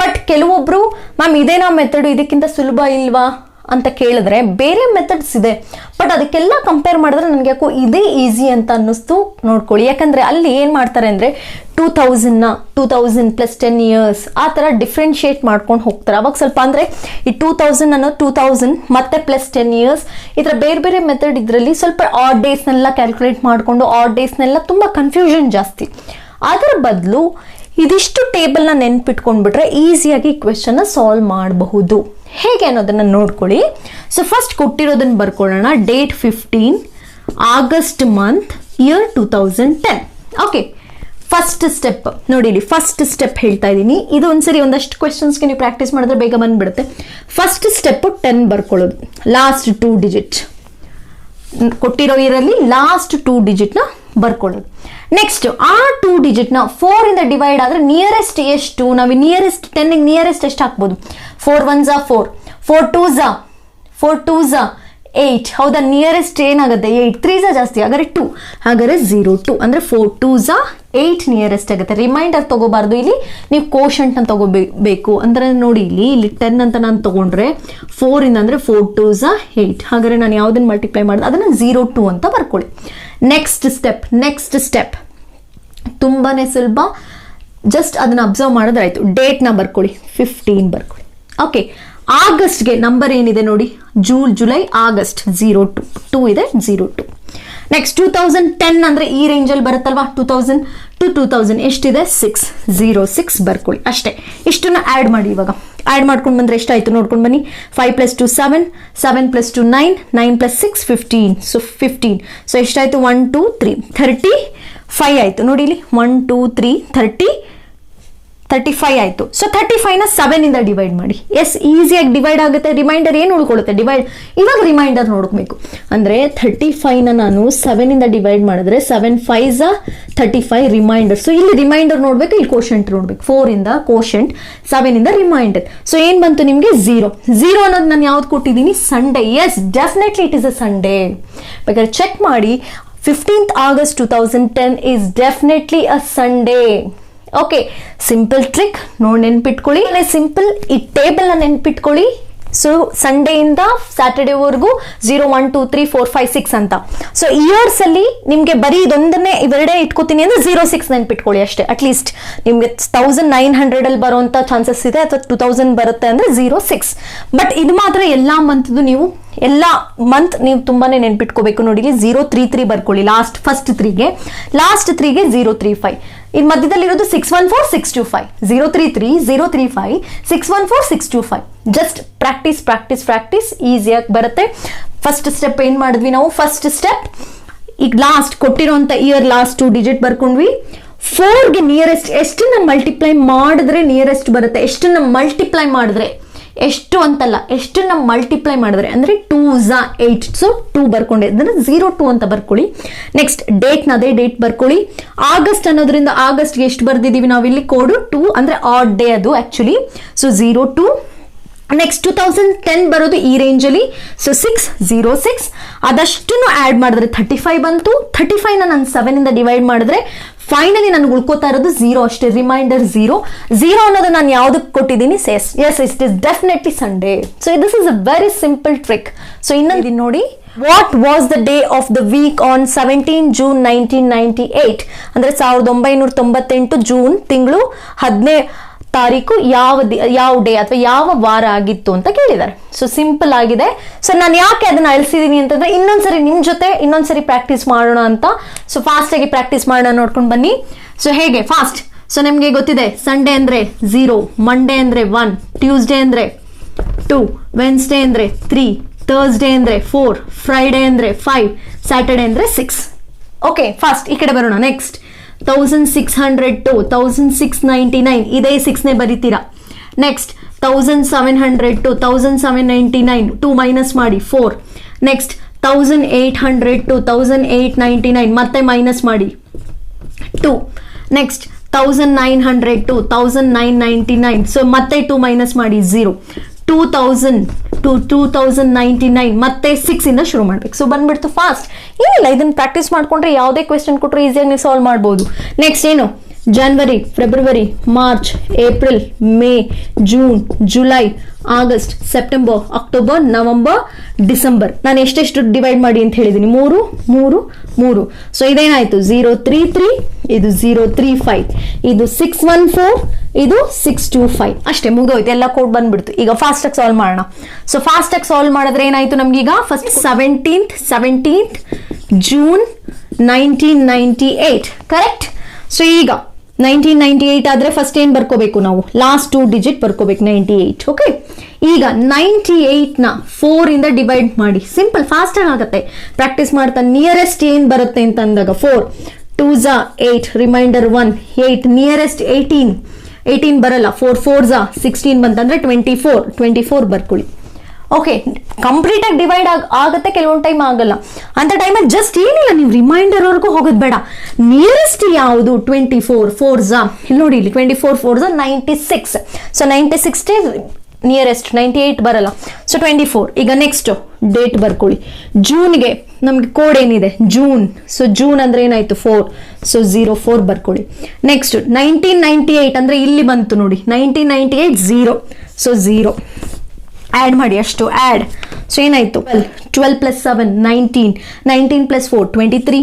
ಬಟ್ ಕೆಲವೊಬ್ರು ಮ್ಯಾಮ್ ಇದೇನಾ ಮೆಥಡ್, ಇದಕ್ಕಿಂತ ಸುಲಭ ಇಲ್ವಾ ಅಂತ ಕೇಳಿದ್ರೆ ಬೇರೆ ಮೆಥಡ್ಸ್ ಇದೆ, ಬಟ್ ಅದಕ್ಕೆಲ್ಲ ಕಂಪೇರ್ ಮಾಡಿದ್ರೆ ನನಗೆ ಯಾಕೋ ಇದೇ ಈಸಿ ಅಂತ ಅನ್ನಿಸ್ತು. ನೋಡ್ಕೊಳ್ಳಿ, ಯಾಕಂದ್ರೆ ಅಲ್ಲಿ ಏನು ಮಾಡ್ತಾರೆ ಅಂದರೆ 2000 ಪ್ಲಸ್ 10 ಇಯರ್ಸ್ ಆ ಥರ ಡಿಫ್ರೆನ್ಶಿಯೇಟ್ ಮಾಡ್ಕೊಂಡು ಹೋಗ್ತಾರೆ. ಅವಾಗ ಸ್ವಲ್ಪ ಅಂದರೆ ಈ 2000 ಅನ್ನೋ 2000 ಮತ್ತೆ ಪ್ಲಸ್ 10 ಇಯರ್ಸ್ ಈ ಥರ ಬೇರೆ ಬೇರೆ ಮೆಥಡ್ ಇದರಲ್ಲಿ ಸ್ವಲ್ಪ ಆಡ್ ಡೇಸ್ನೆಲ್ಲ ಕ್ಯಾಲ್ಕುಲೇಟ್ ಮಾಡಿಕೊಂಡು ಆಡ್ ಡೇಸ್ನೆಲ್ಲ ತುಂಬ ಕನ್ಫ್ಯೂಷನ್ ಜಾಸ್ತಿ. ಅದರ ಬದಲು ಇದಿಷ್ಟು ಟೇಬಲ್ನ ನೆನ್ಪಿಟ್ಕೊಂಡ್ಬಿಟ್ರೆ ಈಸಿಯಾಗಿ ಕ್ವೆಶನ್ನ ಸಾಲ್ವ್ ಮಾಡಬಹುದು. ಹೇಗೆ ಅನ್ನೋದನ್ನ ನೋಡ್ಕೊಳ್ಳಿ. ಸೊ ಫಸ್ಟ್ ಕೊಟ್ಟಿರೋದನ್ನ ಬರ್ಕೊಳ್ಳೋಣ. Date 15 August month year 2010. Okay, first step ನೋಡಿ, ಇಲ್ಲಿ ಫಸ್ಟ್ ಸ್ಟೆಪ್ ಹೇಳ್ತಾ ಇದ್ದೀನಿ. ಇದು ಒಂದ್ಸರಿ ಒಂದಷ್ಟು ಕ್ವೆಶನ್ಸ್ಗೆ ನೀವು ಪ್ರಾಕ್ಟೀಸ್ ಮಾಡಿದ್ರೆ ಬೇಗ ಬಂದ್ಬಿಡುತ್ತೆ. ಫಸ್ಟ್ ಸ್ಟೆಪ್ 10 ಬರ್ಕೊಳ್ಳೋದು, ಲಾಸ್ಟ್ 2 ಡಿಜಿಟ್ ಕೊಟ್ಟಿರೋ ಇಯರಲ್ಲಿ ಲಾಸ್ಟ್ 2 ಡಿಜಿಟ್ನ ಬರ್ಕೊಳ್ಳೋದು. ನೆಕ್ಸ್ಟ್ ಆ 2 ಡಿಜಿಟ್ನ 4 ಇಂದ ಡಿವೈಡ್ ಆದ್ರೆ ನಿಯರೆಸ್ಟ್ ಎಷ್ಟು, ನಾವು ನಿಯರೆಸ್ಟ್ 10ಗೆ ನಿಯರೆಸ್ಟ್ ಎಷ್ಟು ಹಾಕ್ಬೋದು? 4 1s 4, 4 2s 8. ಹೌದಾ, ನಿಯರೆಸ್ಟ್ ಏನಾಗುತ್ತೆ 8, 3s ಜಾಸ್ತಿ, ಹಾಗಾದ್ರೆ 2, ಹಾಗಾದ್ರೆ 0 2 ಅಂದ್ರೆ 4 2s 8 ನಿಯರೆಸ್ಟ್ ಆಗುತ್ತೆ. ರಿಮೈಂಡರ್ ತಗೋಬಾರ್ದು, ಇಲ್ಲಿ ನೀವು ಕೋಶಂಟ್ ಅಂತ ತಗೋಬೇಕು. ಅಂದ್ರೆ ನೋಡಿ, ಇಲ್ಲಿ 10 ಅಂತ ನಾನು ತಗೊಂಡ್ರೆ 4 ಇಂದ ಅಂದ್ರೆ 4 2s 8, ಹಾಗಾದ್ರೆ ನಾನು ಯಾವ್ದನ್ನ ಮಲ್ಟಿಪ್ಲೈ ಮಾಡಿದೆ ಅದನ್ನ 0 2 ಅಂತ ಬರ್ಕೊಳ್ಳಿ. ನೆಕ್ಸ್ಟ್ ಸ್ಟೆಪ್ ತುಂಬಾನೇ ಸುಲಭ, ಜಸ್ಟ್ ಅದನ್ನ ಅಬ್ಸರ್ವ್ ಮಾಡಿದ್ರೆ ಆಯ್ತು. ಡೇಟ್ನ ಬರ್ಕೊಳ್ಳಿ, 15 ಬರ್ಕೊಳ್ಳಿ. ಓಕೆ, ಆಗಸ್ಟ್ಗೆ ನಂಬರ್ ಏನಿದೆ ನೋಡಿ, ಜುಲೈ ಆಗಸ್ಟ್ 02 2 ಇದೆ 02. ನೆಕ್ಸ್ಟ್ 2010 ಅಂದ್ರೆ ಈ ರೇಂಜಲ್ಲಿ ಬರುತ್ತಲ್ವಾ, 2000 to 2000 ಎಷ್ಟಿದೆ 6 06 ಬರ್ಕೊಳ್ಳಿ. ಅಷ್ಟೇ, ಇಷ್ಟನ್ನ ಆ್ಯಡ್ ಮಾಡಿ. ಇವಾಗ ಆ್ಯಡ್ ಮಾಡ್ಕೊಂಡು ಬಂದ್ರೆ ಎಷ್ಟಾಯ್ತು ನೋಡ್ಕೊಂಡು ಬನ್ನಿ. 5 + 2 7, 7 + 2 9, 9 + 6 15. ಸೊ 15. ಸೊ ಎಷ್ಟಾಯ್ತು 1 2 3 35 ಆಯ್ತು. ನೋಡಿ ಇಲ್ಲಿ 1 2 3 35 ಆಯ್ತು. ಸೊ 35ನ 7 ಇಂದ ಡಿವೈಡ್ ಮಾಡಿ. ಎಸ್, ಈಸಿಯಾಗಿ ಡಿವೈಡ್ ಆಗುತ್ತೆ. ರಿಮೈಂಡರ್ ಏನು ಉಳ್ಕೊಳ್ಳುತ್ತೆ? ಡಿವೈಡ್. ಇವಾಗ ರಿಮೈಂಡರ್ ನೋಡ್ಬೇಕು ಅಂದ್ರೆ 35ನ ನಾನು 7 ಇಂದ ಡಿವೈಡ್ ಮಾಡಿದ್ರೆ 7 5s 35 ರಿಮೈಂಡರ್. ಸೊ ಇಲ್ಲಿ ರಿಮೈಂಡರ್ ನೋಡ್ಬೇಕು, ಇಲ್ಲಿ ಕೋಶಂಟ್ ನೋಡ್ಬೇಕು. 4 ಇಂದ ಕೋಶಂಟ್, 7 ಇಂದ ರಿಮೈಂಡರ್. ಸೊ ಏನ್ ಬಂತು ನಿಮ್ಗೆ 0 ಅನ್ನೋದು ನಾನು ಯಾವ್ದು ಕೊಟ್ಟಿದ್ದೀನಿ? Sunday. Yes, definitely it is a Sunday. ಬೇಕಾದ್ರೆ ಚೆಕ್ ಮಾಡಿ. 15th August 2010 is definitely a Sunday. Okay, simple trick ನೋಡಿ ನೆನ್ಪಿಟ್ಕೊಳ್ಳಿ. ಸಿಂಪಲ್ ಈ ಟೇಬಲ್ ನೆನ್ಪಿಟ್ಕೊಳ್ಳಿ. ಸೊ ಸಂಡೇಯಿಂದ ಸ್ಯಾಟರ್ಡೇವರೆಗೂ 0 1 2 3 4 5 6 ಅಂತ. ಸೊ ಇಯರ್ಸ್ ಅಲ್ಲಿ ನಿಮ್ಗೆ ಬರೀ ಇದೊಂದನ್ನೇ ಇವೆರಡೇ ಇಟ್ಕೋತೀನಿ ಅಂದ್ರೆ 06 ನೆನ್ಪಿಟ್ಕೊಳ್ಳಿ ಅಷ್ಟೇ. ಅಟ್ಲೀಸ್ಟ್ ನಿಮ್ಗೆ 1900 ಅಲ್ಲಿ ಬರುವಂತ ಚಾನ್ಸಸ್ ಇದೆ, ಅಥವಾ 2000 ಬರುತ್ತೆ ಅಂದ್ರೆ 06. ಬಟ್ ಇದು ಮಾತ್ರ ಎಲ್ಲಾ ಮಂತ್ದು ನೀವು ತುಂಬಾನೇ ನೆನ್ಪಿಟ್ಕೋಬೇಕು. ನೋಡಿ, 033 ಬರ್ಕೊಳ್ಳಿ. ಫಸ್ಟ್ 3ಗೆ 035. ಇಲ್ಲಿ ಮಧ್ಯದಲ್ಲಿರೋದು 614 625. 033 035 614 625. ಜಸ್ಟ್ ಪ್ರಾಕ್ಟೀಸ್ ಈಸಿಯಾಗಿ ಬರುತ್ತೆ. ಫಸ್ಟ್ ಸ್ಟೆಪ್ ಏನ್ ಮಾಡಿದ್ವಿ ನಾವು? ಫಸ್ಟ್ ಸ್ಟೆಪ್ ಈಗ ಲಾಸ್ಟ್ ಕೊಟ್ಟಿರೋಂಥ ಇಯರ್ ಲಾಸ್ಟ್ 2 ಡಿಜಿಟ್ ಬರ್ಕೊಂಡ್ವಿ. 4ಗೆ ನಿಯರೆಸ್ಟ್ ಎಷ್ಟನ್ನ ಮಲ್ಟಿಪ್ಲೈ ಮಾಡಿದ್ರೆ ನಿಯರೆಸ್ಟ್ ಬರುತ್ತೆ. ಎಷ್ಟನ್ನ ಮಲ್ಟಿಪ್ಲೈ ಮಾಡಿದ್ರೆ, ಎಷ್ಟು ಅಂತಲ್ಲ, ಎಷ್ಟನ್ನ ಮಲ್ಟಿಪ್ಲೈ ಮಾಡಿದ್ರೆ ಅಂದ್ರೆ 2s 8. ಸೊ 2 ಬರ್ಕೊಂಡೆ, ಅಂದ್ರೆ 02 ಅಂತ ಬರ್ಕೊಳ್ಳಿ. ನೆಕ್ಸ್ಟ್ ಡೇಟ್ನ ಅದೇ ಡೇಟ್ ಬರ್ಕೊಳ್ಳಿ. ಆಗಸ್ಟ್ ಅನ್ನೋದ್ರಿಂದ ಆಗಸ್ಟ್ಗೆ ಎಷ್ಟು ಬರ್ದಿದೀವಿ ನಾವು ಇಲ್ಲಿ ಕೋಡು 2, ಅಂದ್ರೆ ಆಡ್ ಡೇ ಅದು ಆಕ್ಚುಲಿ. ಸೊ 02. ನೆಕ್ಸ್ಟ್ 2010 ಬರೋದು ಈ ರೇಂಜಲ್ಲಿ. ಸೊ 606. ಅದಷ್ಟನ್ನು ಆ್ಯಡ್ ಮಾಡಿದ್ರೆ 35 ಬಂತು. 35ನ ನಾನು 7 ಇಂದ ಡಿವೈಡ್ ಮಾಡಿದ್ರೆ ಫೈನಲಿ ನನಗೆ ಉಳ್ಕೋತಾ ಇರೋದು 0 ಅಷ್ಟೇ. ರಿಮೈಂಡರ್ 0 ಅನ್ನೋದು ನಾನು ಯಾವ್ದಕ್ಕೆ ಕೊಟ್ಟಿದ್ದೀನಿ? Yes, it is definitely Sunday. So this is a very simple trick. So ಇನ್ನೊಂದು ನೋಡಿ, what was the day of the week on 17 June 1998 ಅಂದ್ರೆ 1998 ಜೂನ್ ತಿಂಗಳು 10ನೇ ತಾರೀಕು ಯಾವ ಡೇ ಅಥವಾ ಯಾವ ವಾರ ಆಗಿತ್ತು ಅಂತ ಕೇಳಿದ್ದಾರೆ. ಸೊ ಸಿಂಪಲ್ ಆಗಿದೆ. ಸೊ ನಾನು ಯಾಕೆ ಅದನ್ನ ಅಳಿಸಿದೀನಿ ಅಂತಂದ್ರೆ ಇನ್ನೊಂದ್ಸರಿ ನಿಮ್ ಜೊತೆ ಇನ್ನೊಂದ್ಸರಿ ಪ್ರಾಕ್ಟೀಸ್ ಮಾಡೋಣ ಅಂತ. ಸೊ ಫಾಸ್ಟ್ ಆಗಿ ಪ್ರಾಕ್ಟೀಸ್ ಮಾಡೋಣ, ನೋಡ್ಕೊಂಡು ಬನ್ನಿ. ಸೊ ಹೇಗೆ ಫಾಸ್ಟ್. ಸೊ ನಿಮ್ಗೆ ಗೊತ್ತಿದೆ ಸಂಡೇ ಅಂದ್ರೆ 0, ಮಂಡೇ ಅಂದ್ರೆ 1, ಟ್ಯೂಸ್ಡೇ ಅಂದ್ರೆ 2, ವೆನ್ಸ್ಡೇ ಅಂದ್ರೆ 3, ಥರ್ಸ್ಡೇ ಅಂದ್ರೆ 4, ಫ್ರೈಡೇ ಅಂದ್ರೆ 5, ಸ್ಯಾಟರ್ಡೇ ಅಂದ್ರೆ 6. ಓಕೆ ಫಾಸ್ಟ್ ಈ ಕಡೆ ಬರೋಣ. ನೆಕ್ಸ್ಟ್ 1602, 1699 ಇದೇ 6ನೇ ಬರೀತೀರಾ. ನೆಕ್ಸ್ಟ್ 1702, 1799 2 ಮೈನಸ್ ಮಾಡಿ 4. ನೆಕ್ಸ್ಟ್ 1802, 1899 ಮತ್ತೆ ಮೈನಸ್ ಮಾಡಿ 2. ನೆಕ್ಸ್ಟ್ 1902, 1999 ಸೊ ಮತ್ತೆ 2 ಮೈನಸ್ ಮಾಡಿ 0. 2000 to 2099 ಮತ್ತೆ 6 ಇಂದ ಶುರು ಮಾಡ್ಬೇಕು. ಸೊ ಬಂದ್ಬಿಡ್ತು ಫಾಸ್ಟ್. ಏನಿಲ್ಲ, ಇದನ್ನ ಪ್ರಾಕ್ಟೀಸ್ ಮಾಡ್ಕೊಂಡ್ರೆ ಯಾವುದೇ ಕ್ವೆಶ್ಚನ್ ಕೊಟ್ಟರೆ ಈಸಿಯಾಗಿ ನೀವು ಸಾಲ್ವ್ ಮಾಡ್ಬೋದು. ನೆಕ್ಸ್ಟ್ ಏನು, January, February, March, April, May, June, July, August, September, October, November, December. ನಾನು ಎಷ್ಟೆಷ್ಟು ಡಿವೈಡ್ ಮಾಡಿ ಅಂತ ಹೇಳಿದ್ದೀನಿ, 3 3 3. ಸೊ ಇದೇನಾಯ್ತು 033, ಇದು 035, ಇದು 614, ಇದು 625. ಅಷ್ಟೇ ಮುಗಿದೋಯ್ತು, ಎಲ್ಲ ಕೋಡ್ ಬಂದ್ಬಿಡ್ತು. ಈಗ ಫಾಸ್ಟ್ ಆಗಿ ಸಾಲ್ವ್ ಮಾಡೋಣ. ಸೊ ಫಾಸ್ಟ್ ಆಗಿ ಸಾಲ್ವ್ ಮಾಡಿದ್ರೆ ಏನಾಯ್ತು ನಮ್ಗೀಗ, first 17th June 1998 correct. So ಈಗ 1998 ಆದ್ರೆ ಫಸ್ಟ್ ಏನ್ ಬರ್ಕೋಬೇಕು ನಾವು, ಲಾಸ್ಟ್ 2 ಡಿಜಿಟ್ ಬರ್ಕೋಬೇಕು 98. ಓಕೆ, ಈಗ 98 ನ 4 ಇಂದ ಡಿವೈಡ್ ಮಾಡಿ. ಸಿಂಪಲ್, ಫಾಸ್ಟ್ ಆಗುತ್ತೆ ಪ್ರಾಕ್ಟೀಸ್ ಮಾಡ್ತಾ. ನಿಯರೆಸ್ಟ್ ಏನ್ ಬರುತ್ತೆ ಅಂತ ಅಂದಾಗ 4 2s 8, ರಿಮೈಂಡರ್ 1 8, ನಿಯರೆಸ್ಟ್ 18 ಬರಲ್ಲ, 4 4s 16 ಬಂತಂದ್ರೆ 24 ಬರ್ಕೊಳ್ಳಿ. ಓಕೆ, ಕಂಪ್ಲೀಟ್ ಆಗಿ ಡಿವೈಡ್ ಆಗುತ್ತೆ, ಕೆಲವೊಂದು ಟೈಮ್ ಆಗಲ್ಲ. ಅಂತ ಟೈಮಲ್ಲಿ ಜಸ್ಟ್ ಏನಿಲ್ಲ, ನೀವು ರಿಮೈಂಡರ್ ವರ್ಗೂ ಹೋಗೋದು ಬೇಡ. ನಿಯರೆಸ್ಟ್ ಯಾವುದು 24 4s ಇಲ್ಲಿ ನೋಡಿ, ಇಲ್ಲಿ 24 4s 96. ಸೊ 96 ನಿಯರೆಸ್ಟ್, 98 ಬರಲ್ಲ. ಸೊ 24. ಈಗ ನೆಕ್ಸ್ಟ್ ಡೇಟ್ ಬರ್ಕೊಳ್ಳಿ. ಜೂನ್ಗೆ ನಮ್ಗೆ ಕೋಡ್ ಏನಿದೆ ಜೂನ್. ಸೊ ಜೂನ್ ಅಂದ್ರೆ ಏನಾಯ್ತು 4. ಸೊ 04 ಬರ್ಕೊಳ್ಳಿ. ನೆಕ್ಸ್ಟ್ 1998 ಅಂದ್ರೆ ಇಲ್ಲಿ ಬಂತು ನೋಡಿ, 1998 0. ಸೊ 0 ಆಡ್ ಮಾಡಿ, ಅಷ್ಟು ಆಡ್. ಸೊ ಏನಾಯ್ತು 12 + 7 19, 19 + 4 23.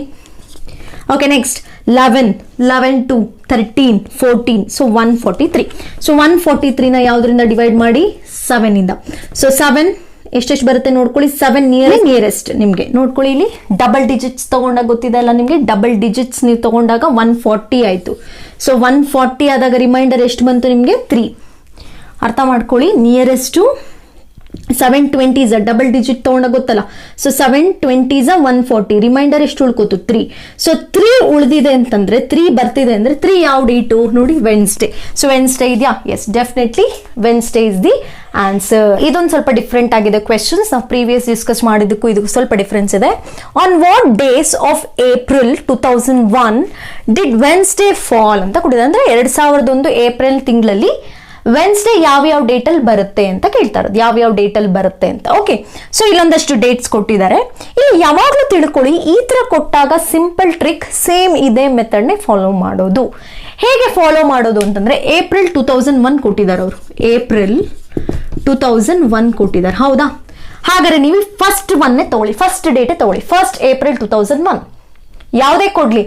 ಓಕೆ, ನೆಕ್ಸ್ಟ್ 11 2 13 14. ಸೊ 143. ಸೊ 143ನ ಯಾವ್ದ್ರಿಂದ ಡಿವೈಡ್ ಮಾಡಿ, 7 ಇಂದ. ಸೊ 7 ಎಷ್ಟೆಷ್ಟು ಬರುತ್ತೆ ನೋಡ್ಕೊಳ್ಳಿ. 7 ನಿಯರೆಸ್ಟ್ ನಿಮ್ಗೆ ನೋಡ್ಕೊಳ್ಳಿ. ಇಲ್ಲಿ ಡಬಲ್ ಡಿಜಿಟ್ಸ್ ತಗೊಂಡಾಗ ಗೊತ್ತಿದೆ ಅಲ್ಲ ನಿಮ್ಗೆ, ಡಬಲ್ ಡಿಜಿಟ್ಸ್ ನೀವು ತಗೊಂಡಾಗ 140 ಆಯ್ತು. ಸೊ 140 ಆದಾಗ ರಿಮೈಂಡರ್ ಎಷ್ಟು ಬಂತು ನಿಮ್ಗೆ, 3. ಅರ್ಥ ಮಾಡ್ಕೊಳ್ಳಿ. ನಿಯರೆಸ್ಟ್ 720s ಡಬಲ್ ಡಿಜಿಟ್ ತಗೊಂಡ ಗೊತ್ತಲ್ಲ. ಸೊ 720s 140, ರಿಮೈಂಡರ್ ಎಷ್ಟು ಉಳ್ಕೋತು 3. ಸೊ 3 ಉಳಿದಿದೆ ಅಂತಂದ್ರೆ, 3 ಬರ್ತಿದೆ ಅಂದ್ರೆ 3 ಯಾವ ಡೇಟು ನೋಡಿ, ವೆನ್ಸ್ಡೇ. ಸೊ ವೆನ್ಸ್ಡೇ ಇದೆಯಾ, yes definitely Wednesday is the answer. ಇದೊಂದು ಸ್ವಲ್ಪ ಡಿಫ್ರೆಂಟ್ ಆಗಿದೆ ಕ್ವೆಶನ್ಸ್, ನಾವು ಪ್ರೀವಿಯಸ್ ಡಿಸ್ಕಸ್ ಮಾಡಿದ್ದಕ್ಕೂ ಇದಕ್ಕೂ ಸ್ವಲ್ಪ ಡಿಫ್ರೆನ್ಸ್ ಇದೆ. On what days of April 2001 did Wednesday fall ಅಂತ ಕೊಟ್ಟಿದೆ. ಅಂದ್ರೆ 2001 ಏಪ್ರಿಲ್ ತಿಂಗಳಲ್ಲಿ ವೆನ್ಸ್ಡೇ ಯಾವ್ಯಾವ ಡೇಟಲ್ಲಿ ಬರುತ್ತೆ ಅಂತ ಕೇಳ್ತಾ ಇರೋದು, ಯಾವ್ಯಾವ ಡೇಟಲ್ಲಿ ಬರುತ್ತೆ ಅಂತ. ಓಕೆ, ಸೊ ಇಲ್ಲೊಂದಷ್ಟು ಡೇಟ್ಸ್ ಕೊಟ್ಟಿದ್ದಾರೆ. ಇಲ್ಲಿ ಯಾವಾಗಲೂ ತಿಳ್ಕೊಳ್ಳಿ, ಈ ತರ ಕೊಟ್ಟಾಗ ಸಿಂಪಲ್ ಟ್ರಿಕ್ ಸೇಮ್ ಇದೇ ಮೆಥಡ್ನೇ ಫಾಲೋ ಮಾಡೋದು. ಹೇಗೆ ಫಾಲೋ ಮಾಡೋದು ಅಂತಂದ್ರೆ, ಏಪ್ರಿಲ್ 2001 ಕೊಟ್ಟಿದ್ದಾರೆ ಅವರು, ಏಪ್ರಿಲ್ 2001 ಕೊಟ್ಟಿದ್ದಾರೆ, ಹೌದಾ? ಹಾಗಾದ್ರೆ ನೀವು ಫಸ್ಟ್ ಒನ್ನೇ ತಗೊಳ್ಳಿ, ಫಸ್ಟ್ ಡೇಟೇ ತಗೊಳ್ಳಿ. ಫಸ್ಟ್ ಏಪ್ರಿಲ್ 2001 ಯಾವುದೇ ಕೊಡ್ಲಿ,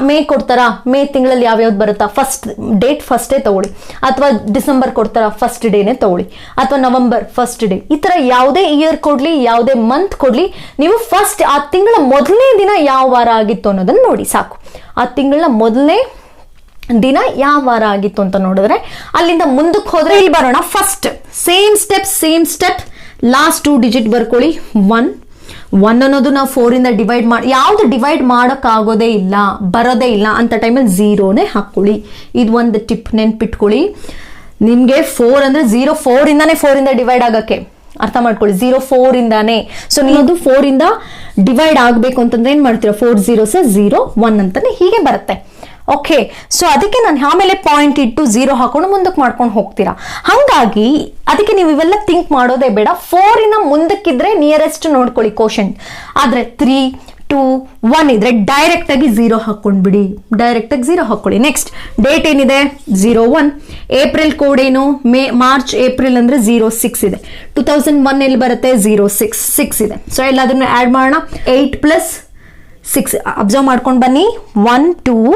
ಮೇ ಕೊಡ್ತಾರಾ, ಮೇ ತಿಂಗಳಲ್ಲಿ ಯಾವ್ಯಾವ್ದು ಬರುತ್ತಾ ಫಸ್ಟ್ ಡೇಟ್ ಫಸ್ಟೇ ತಗೊಳ್ಳಿ. ಅಥವಾ ಡಿಸೆಂಬರ್ ಕೊಡ್ತಾರಾ, ಫಸ್ಟ್ ಡೇನೇ ತಗೊಳ್ಳಿ. ಅಥವಾ ನವೆಂಬರ್ ಫಸ್ಟ್ ಡೇ. ಈ ತರ ಯಾವುದೇ ಇಯರ್ ಕೊಡ್ಲಿ, ಯಾವುದೇ ಮಂತ್ ಕೊಡ್ಲಿ, ನೀವು ಫಸ್ಟ್ ಆ ತಿಂಗಳ ಮೊದಲನೇ ದಿನ ಯಾವ ವಾರ ಆಗಿತ್ತು ಅನ್ನೋದನ್ನ ನೋಡಿ ಸಾಕು. ಆ ತಿಂಗಳ ಮೊದಲನೇ ದಿನ ಯಾವ ವಾರ ಆಗಿತ್ತು ಅಂತ ನೋಡಿದ್ರೆ, ಅಲ್ಲಿಂದ ಮುಂದಕ್ಕೆ ಹೋದ್ರೆ ಇಲ್ಲಿ ಬರೋಣ. First same step last 2 digit ಬರ್ಕೊಳ್ಳಿ. 1 ಅನ್ನೋದು ನಾವು 4 ಇಂದ ಡಿವೈಡ್ ಮಾಡಿ, ಯಾವ್ದು ಡಿವೈಡ್ ಮಾಡೋಕ್ಕಾಗೋದೇ ಇಲ್ಲ, ಬರೋದೇ ಇಲ್ಲ ಅಂತ ಟೈಮಲ್ಲಿ 0ನೇ ಹಾಕೊಳ್ಳಿ. ಇದು ಒಂದು ಟಿಪ್ ನೆನ್ಪಿಟ್ಕೊಳ್ಳಿ. ನಿಮ್ಗೆ 4 ಅಂದ್ರೆ 04 ಇಂದಾನೆ 4 ಇಂದ ಡಿವೈಡ್ ಆಗಕ್ಕೆ, ಅರ್ಥ ಮಾಡ್ಕೊಳ್ಳಿ. 04 ಇಂದಾನೆ. ಸೊ ನೀವು 4 ಇಂದ ಡಿವೈಡ್ ಆಗ್ಬೇಕು ಅಂತಂದ್ರೆ ಏನ್ ಮಾಡ್ತೀರಾ, 4 zeros 0 1 ಅಂತಾನೆ ಹೀಗೆ ಬರುತ್ತೆ. ಓಕೆ, ಸೊ ಅದಕ್ಕೆ ನಾನು ಆಮೇಲೆ ಪಾಯಿಂಟ್ ಇಟ್ಟು 0 ಹಾಕೊಂಡು ಮುಂದಕ್ಕೆ ಮಾಡ್ಕೊಂಡು ಹೋಗ್ತೀರಾ. ಹಾಗಾಗಿ ಅದಕ್ಕೆ ನೀವು ಇವೆಲ್ಲ ಥಿಂಕ್ ಮಾಡೋದೇ ಬೇಡ. 4 ಇಂದ ಮುಂದಕ್ಕಿದ್ರೆ ನಿಯರೆಸ್ಟ್ ನೋಡ್ಕೊಳ್ಳಿ ಕೋಶನ್. ಆದ್ರೆ 3 2 1 ಇದ್ರೆ ಡೈರೆಕ್ಟ್ ಆಗಿ 0 ಹಾಕೊಂಡ್ಬಿಡಿ, ಡೈರೆಕ್ಟ್ ಆಗಿ 0 ಹಾಕೊಳ್ಳಿ. ನೆಕ್ಸ್ಟ್ ಡೇಟ್ ಏನಿದೆ 01. ಏಪ್ರಿಲ್ ಕೋಡ್ ಏನು, ಮಾರ್ಚ್ ಏಪ್ರಿಲ್ ಅಂದ್ರೆ 06 ಇದೆ. 2001 ಎಲ್ಲಿ ಬರುತ್ತೆ 06 ಇದೆ. ಸೊ ಎಲ್ಲದನ್ನು ಆಡ್ ಮಾಡೋಣ. 8 + 6 ಅಬ್ಸರ್ವ್ ಮಾಡ್ಕೊಂಡು ಬನ್ನಿ. 1 2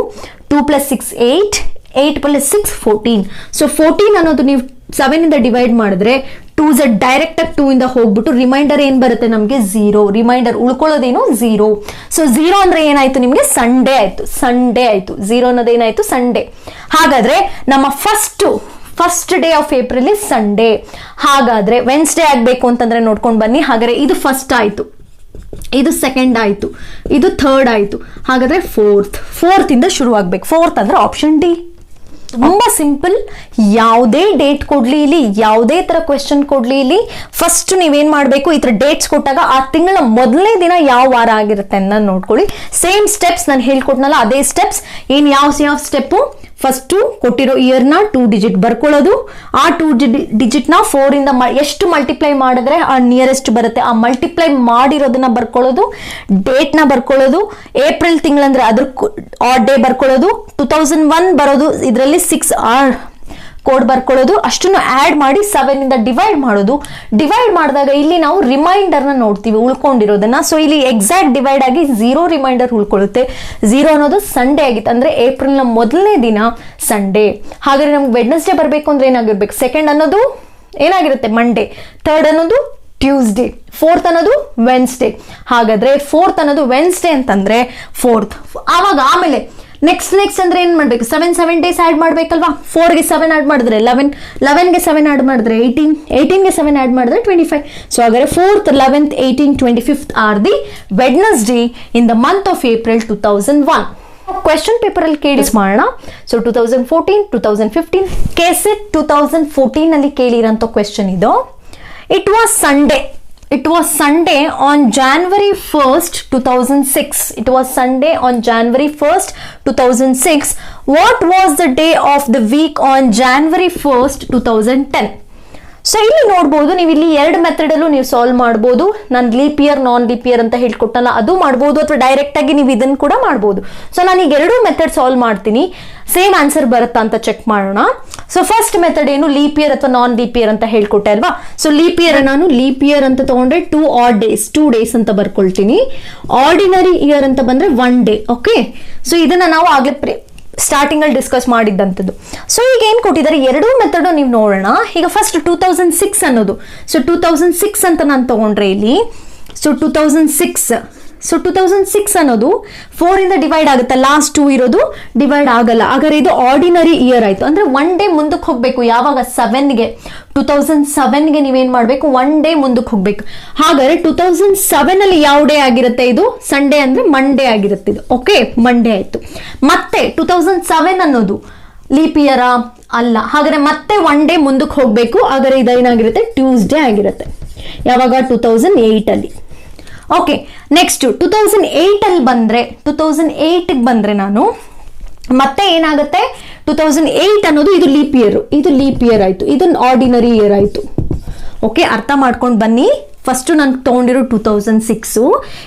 2 + 6 8 8 + 6 14. ಸೊ 14 ಅನ್ನೋದು ನೀವು 7 ಇಂದ ಡಿವೈಡ್ ಮಾಡಿದ್ರೆ 2 ಡೈರೆಕ್ಟ್ ಆಗಿ 2 ಇಂದ ಹೋಗ್ಬಿಟ್ಟು ರಿಮೈಂಡರ್ ಏನ್ ಬರುತ್ತೆ ನಮಗೆ 0. ರಿಮೈಂಡರ್ ಉಳ್ಕೊಳ್ಳೋದೇನು 0. ಸೊ 0 ಅಂದ್ರೆ ಏನಾಯ್ತು ನಿಮ್ಗೆ ಸಂಡೇ ಆಯ್ತು, ಸಂಡೇ ಆಯ್ತು. 0 ಅನ್ನೋದೇನಾಯ್ತು ಸಂಡೇ. ಹಾಗಾದ್ರೆ ನಮ್ಮ first day of April is Sunday. ಹಾಗಾದ್ರೆ ವೆನ್ಸ್ಡೇ ಆಗ್ಬೇಕು ಅಂತಂದ್ರೆ ನೋಡ್ಕೊಂಡು ಬನ್ನಿ. ಹಾಗಾದ್ರೆ ಇದು ಫಸ್ಟ್ ಆಯ್ತು, ಇದು ಸೆಕೆಂಡ್ ಆಯ್ತು, ಇದು ಥರ್ಡ್ ಆಯ್ತು. ಹಾಗಾದ್ರೆ ಫೋರ್ತ್ ಇಂದ ಶುರು ಆಗ್ಬೇಕು. ಫೋರ್ತ್ ಅಂದ್ರೆ ಆಪ್ಷನ್ ಡಿ. ತುಂಬಾ ಸಿಂಪಲ್. ಯಾವುದೇ ಡೇಟ್ ಕೊಡ್ಲಿ ಇಲ್ಲಿ, ಯಾವುದೇ ತರ ಕ್ವೆಶ್ಚನ್ ಕೊಡ್ಲಿ ಇಲ್ಲಿ, ಫಸ್ಟ್ ನೀವೇನ್ ಮಾಡ್ಬೇಕು, ಈ ತರ ಡೇಟ್ಸ್ ಕೊಟ್ಟಾಗ ಆ ತಿಂಗಳ ಮೊದಲನೇ ದಿನ ಯಾವ ವಾರ ಆಗಿರುತ್ತೆ ಅಂತ ನೋಡ್ಕೊಳ್ಳಿ. ಸೇಮ್ ಸ್ಟೆಪ್ಸ್ ನಾನು ಹೇಳ್ಕೊಟ್ನಲ್ಲ ಅದೇ ಸ್ಟೆಪ್ಸ್. ಏನ್ ಯಾವ ಸ್ಟೆಪ್, ಫಸ್ಟ್ ಕೊಟ್ಟಿರೋ ಇಯರ್ನ 2 ಡಿಜಿಟ್ ಬರ್ಕೊಳ್ಳೋದು. ಆ 2 ಡಿಜಿಟ್ನ 4 ಇಂದ ಎಷ್ಟು ಮಲ್ಟಿಪ್ಲೈ ಮಾಡಿದ್ರೆ ಆ ನಿಯರೆಸ್ಟ್ ಬರುತ್ತೆ, ಆ ಮಲ್ಟಿಪ್ಲೈ ಮಾಡಿರೋದನ್ನ ಬರ್ಕೊಳ್ಳೋದು. ಡೇಟ್ನ ಬರ್ಕೊಳ್ಳೋದು. ಏಪ್ರಿಲ್ ತಿಂಗಳಂದ್ರೆ ಅದ್ರ ಆಡ್ ಡೇ ಬರ್ಕೊಳ್ಳೋದು. 2001 ಬರೋದು, ಇದರಲ್ಲಿ 6 ಕೋಡ್ ಬರ್ಕೊಳ್ಳೋದು. ಅಷ್ಟನ್ನು ಆಡ್ ಮಾಡಿ 7 ಇಂದ ಡಿವೈಡ್ ಮಾಡೋದು. ಡಿವೈಡ್ ಮಾಡಿದಾಗ ಇಲ್ಲಿ ನಾವು ರಿಮೈಂಡರ್ನ ನೋಡ್ತೀವಿ ಉಳ್ಕೊಂಡಿರೋದನ್ನ. ಸೊ ಇಲ್ಲಿ ಎಕ್ಸಾಕ್ಟ್ ಡಿವೈಡ್ ಆಗಿ 0 ರಿಮೈಂಡರ್ ಉಳ್ಕೊಳ್ಳುತ್ತೆ. 0 ಅನ್ನೋದು ಸಂಡೇ ಆಗಿತ್ತು, ಅಂದ್ರೆ ಏಪ್ರಿಲ್ನ ಮೊದಲನೇ ದಿನ ಸಂಡೇ. ಹಾಗಾದ್ರೆ ನಮ್ಗೆ ವೆಡ್ನೆಸ್ಡೇ ಬರಬೇಕು ಅಂದ್ರೆ ಏನಾಗಿರ್ಬೇಕು, ಸೆಕೆಂಡ್ ಅನ್ನೋದು ಏನಾಗಿರುತ್ತೆ ಮಂಡೇ, ಥರ್ಡ್ ಅನ್ನೋದು ಟ್ಯೂಸ್ಡೇ, ಫೋರ್ತ್ ಅನ್ನೋದು ವೆನ್ಸ್ಡೇ. ಹಾಗಾದ್ರೆ ಫೋರ್ತ್ ಅನ್ನೋದು ವೆನ್ಸ್ಡೇ ಅಂತಂದ್ರೆ ಫೋರ್ತ್. ಆಮೇಲೆ ನೆಕ್ಸ್ಟ್ ಅಂದ್ರೆ ಏನ್ ಮಾಡ್ಬೇಕು, 7 ಡೇಸ್ ಆಡ್ ಮಾಡ್ಬೇಕಲ್ವಾ. 4ಗೆ 7 ಆಡ್ ಮಾಡಿದ್ರೆ 11ಗೆ 7 ಆಡ್ ಮಾಡಿದ್ರೆ 18ಗೆ 7 ಆಡ್ ಮಾಡಿದ್ರೆ 25. ಸೊ ಹಾಗಾದ್ರೆ 4th 11th 18th 25th R the Wednesday in the month of April 2001. Question paper ಅಲ್ಲಿ ಕೇಳಿ ಮಾಡೋಣ. ಸೊ 2014 2015 ಕೆಸೆಟ್ 2014 ಅಲ್ಲಿ ಕೇಳಿರೋಂಥ ಕ್ವೆಶ್ಚನ್ ಇದು. It was Sunday on January 1st, 2006. It was Sunday on January 1st, 2006. What was the day of the week on January 1st, 2010? So ಇಲ್ಲಿ ನೋಡ್ಬೋದು, ನೀವು ಇಲ್ಲಿ 2 method ಅಲ್ಲೂ ನೀವು ಸಾಲ್ವ್ ಮಾಡ್ಬೋದು. ನಾನು ಲೀಪ್ ಇಯರ್ ನಾನ್ ಲೀಪ್ ಇಯರ್ ಅಂತ ಹೇಳ್ಕೊಟ್ಟಲ್ಲ, ಅದು ಮಾಡ್ಬೋದು, ಅಥವಾ ಡೈರೆಕ್ಟ್ ಆಗಿ ನೀವು ಇದನ್ನು ಕೂಡ ಮಾಡ್ಬೋದು. ಸೊ ನಾನು ಈಗ 2 ಮೆಥಡ್ ಸಾಲ್ವ್ ಮಾಡ್ತೀನಿ, ಸೇಮ್ ಆನ್ಸರ್ ಬರುತ್ತಾ ಅಂತ ಚೆಕ್ ಮಾಡೋಣ. ಸೊ ಫಸ್ಟ್ ಮೆಥಡ್ ಏನು, ಲೀಪ್ ಇಯರ್ ಅಥವಾ ನಾನ್ ಲೀಪ್ ಇಯರ್ ಅಂತ ಹೇಳ್ಕೊಟ್ಟೆ ಅಲ್ವಾ. ಸೊ ಲೀಪ್ ಇಯರ್ ನಾನು ಲೀಪ್ ಇಯರ್ ಅಂತ ತಗೊಂಡ್ರೆ 2 ಡೇಸ್ ಅಂತ ಬರ್ಕೊಳ್ತೀನಿ. ಆರ್ಡಿನರಿ ಇಯರ್ ಅಂತ ಬಂದ್ರೆ 1 ಡೇ. ಓಕೆ, ಸೊ ಇದನ್ನ ನಾವು ಆಗ್ಲೇ ಸ್ಟಾರ್ಟಿಂಗ್ ಅಲ್ಲಿ ಡಿಸ್ಕಸ್ ಮಾಡಿದ್ದಂಥದ್ದು. ಸೊ ಈಗ ಏನ್ ಕೊಟ್ಟಿದ್ದಾರೆ, 2 ಮೆಥಡ್ ನೀವು ನೋಡೋಣ. ಈಗ ಫಸ್ಟ್ 2006 ಅನ್ನೋದು, ಸೊ 2006 ಅಂತ ನಾನು ತಗೊಂಡ್ರೆ ಇಲ್ಲಿ, ಸೊ 2006 ಅನ್ನೋದು 4 ಇಂದ ಡಿವೈಡ್ ಆಗುತ್ತೆ, ಲಾಸ್ಟ್ 2 ಇರೋದು ಡಿವೈಡ್ ಆಗಲ್ಲ. ಹಾಗಾದ್ರೆ ಇದು ಆರ್ಡಿನರಿ ಇಯರ್ ಆಯ್ತು. ಅಂದ್ರೆ 1 ಡೇ ಮುಂದಕ್ಕೆ ಹೋಗ್ಬೇಕು. ಯಾವಾಗ 7ಗೆ 2007ಗೆ ನೀವೇನ್ ಮಾಡ್ಬೇಕು, 1 ಡೇ ಮುಂದಕ್ಕೆ ಹೋಗ್ಬೇಕು. ಹಾಗಾದ್ರೆ 2007 ಅಲ್ಲಿ ಯಾವ ಡೇ ಆಗಿರುತ್ತೆ, ಇದು ಸಂಡೇ ಅಂದ್ರೆ ಮಂಡೇ ಆಗಿರುತ್ತೆ ಇದು. ಓಕೆ, ಮಂಡೇ ಆಯ್ತು. ಮತ್ತೆ 2007 ಅನ್ನೋದು ಲೀಪ್ ಇಯರ್ ಅಲ್ಲ. ಹಾಗಾದ್ರೆ ಮತ್ತೆ 1 ಡೇ ಮುಂದಕ್ಕೆ ಹೋಗ್ಬೇಕು. ಹಾಗಾದ್ರೆ ಇದೇನಾಗಿರುತ್ತೆ, ಟ್ಯೂಸ್ಡೇ ಆಗಿರುತ್ತೆ. ಯಾವಾಗ 2008 ಅಲ್ಲಿ. ಓಕೆ, ನೆಕ್ಸ್ಟ್ 2008 ಅಲ್ಲಿ ಬಂದ್ರೆ, 2008ಗೆ ಬಂದ್ರೆ ನಾನು ಮತ್ತೆ ಏನಾಗುತ್ತೆ, 2008 ಅನ್ನೋದು ಇದು ಲೀಪ್ ಇಯರ್ ಆಯ್ತು, ಇದು ಆರ್ಡಿನರಿ ಇಯರ್ ಆಯ್ತು. ಓಕೆ, ಅರ್ಥ ಮಾಡ್ಕೊಂಡು ಬನ್ನಿ. ಫಸ್ಟ್ ನಾನು ತಗೊಂಡಿರೋ 2006,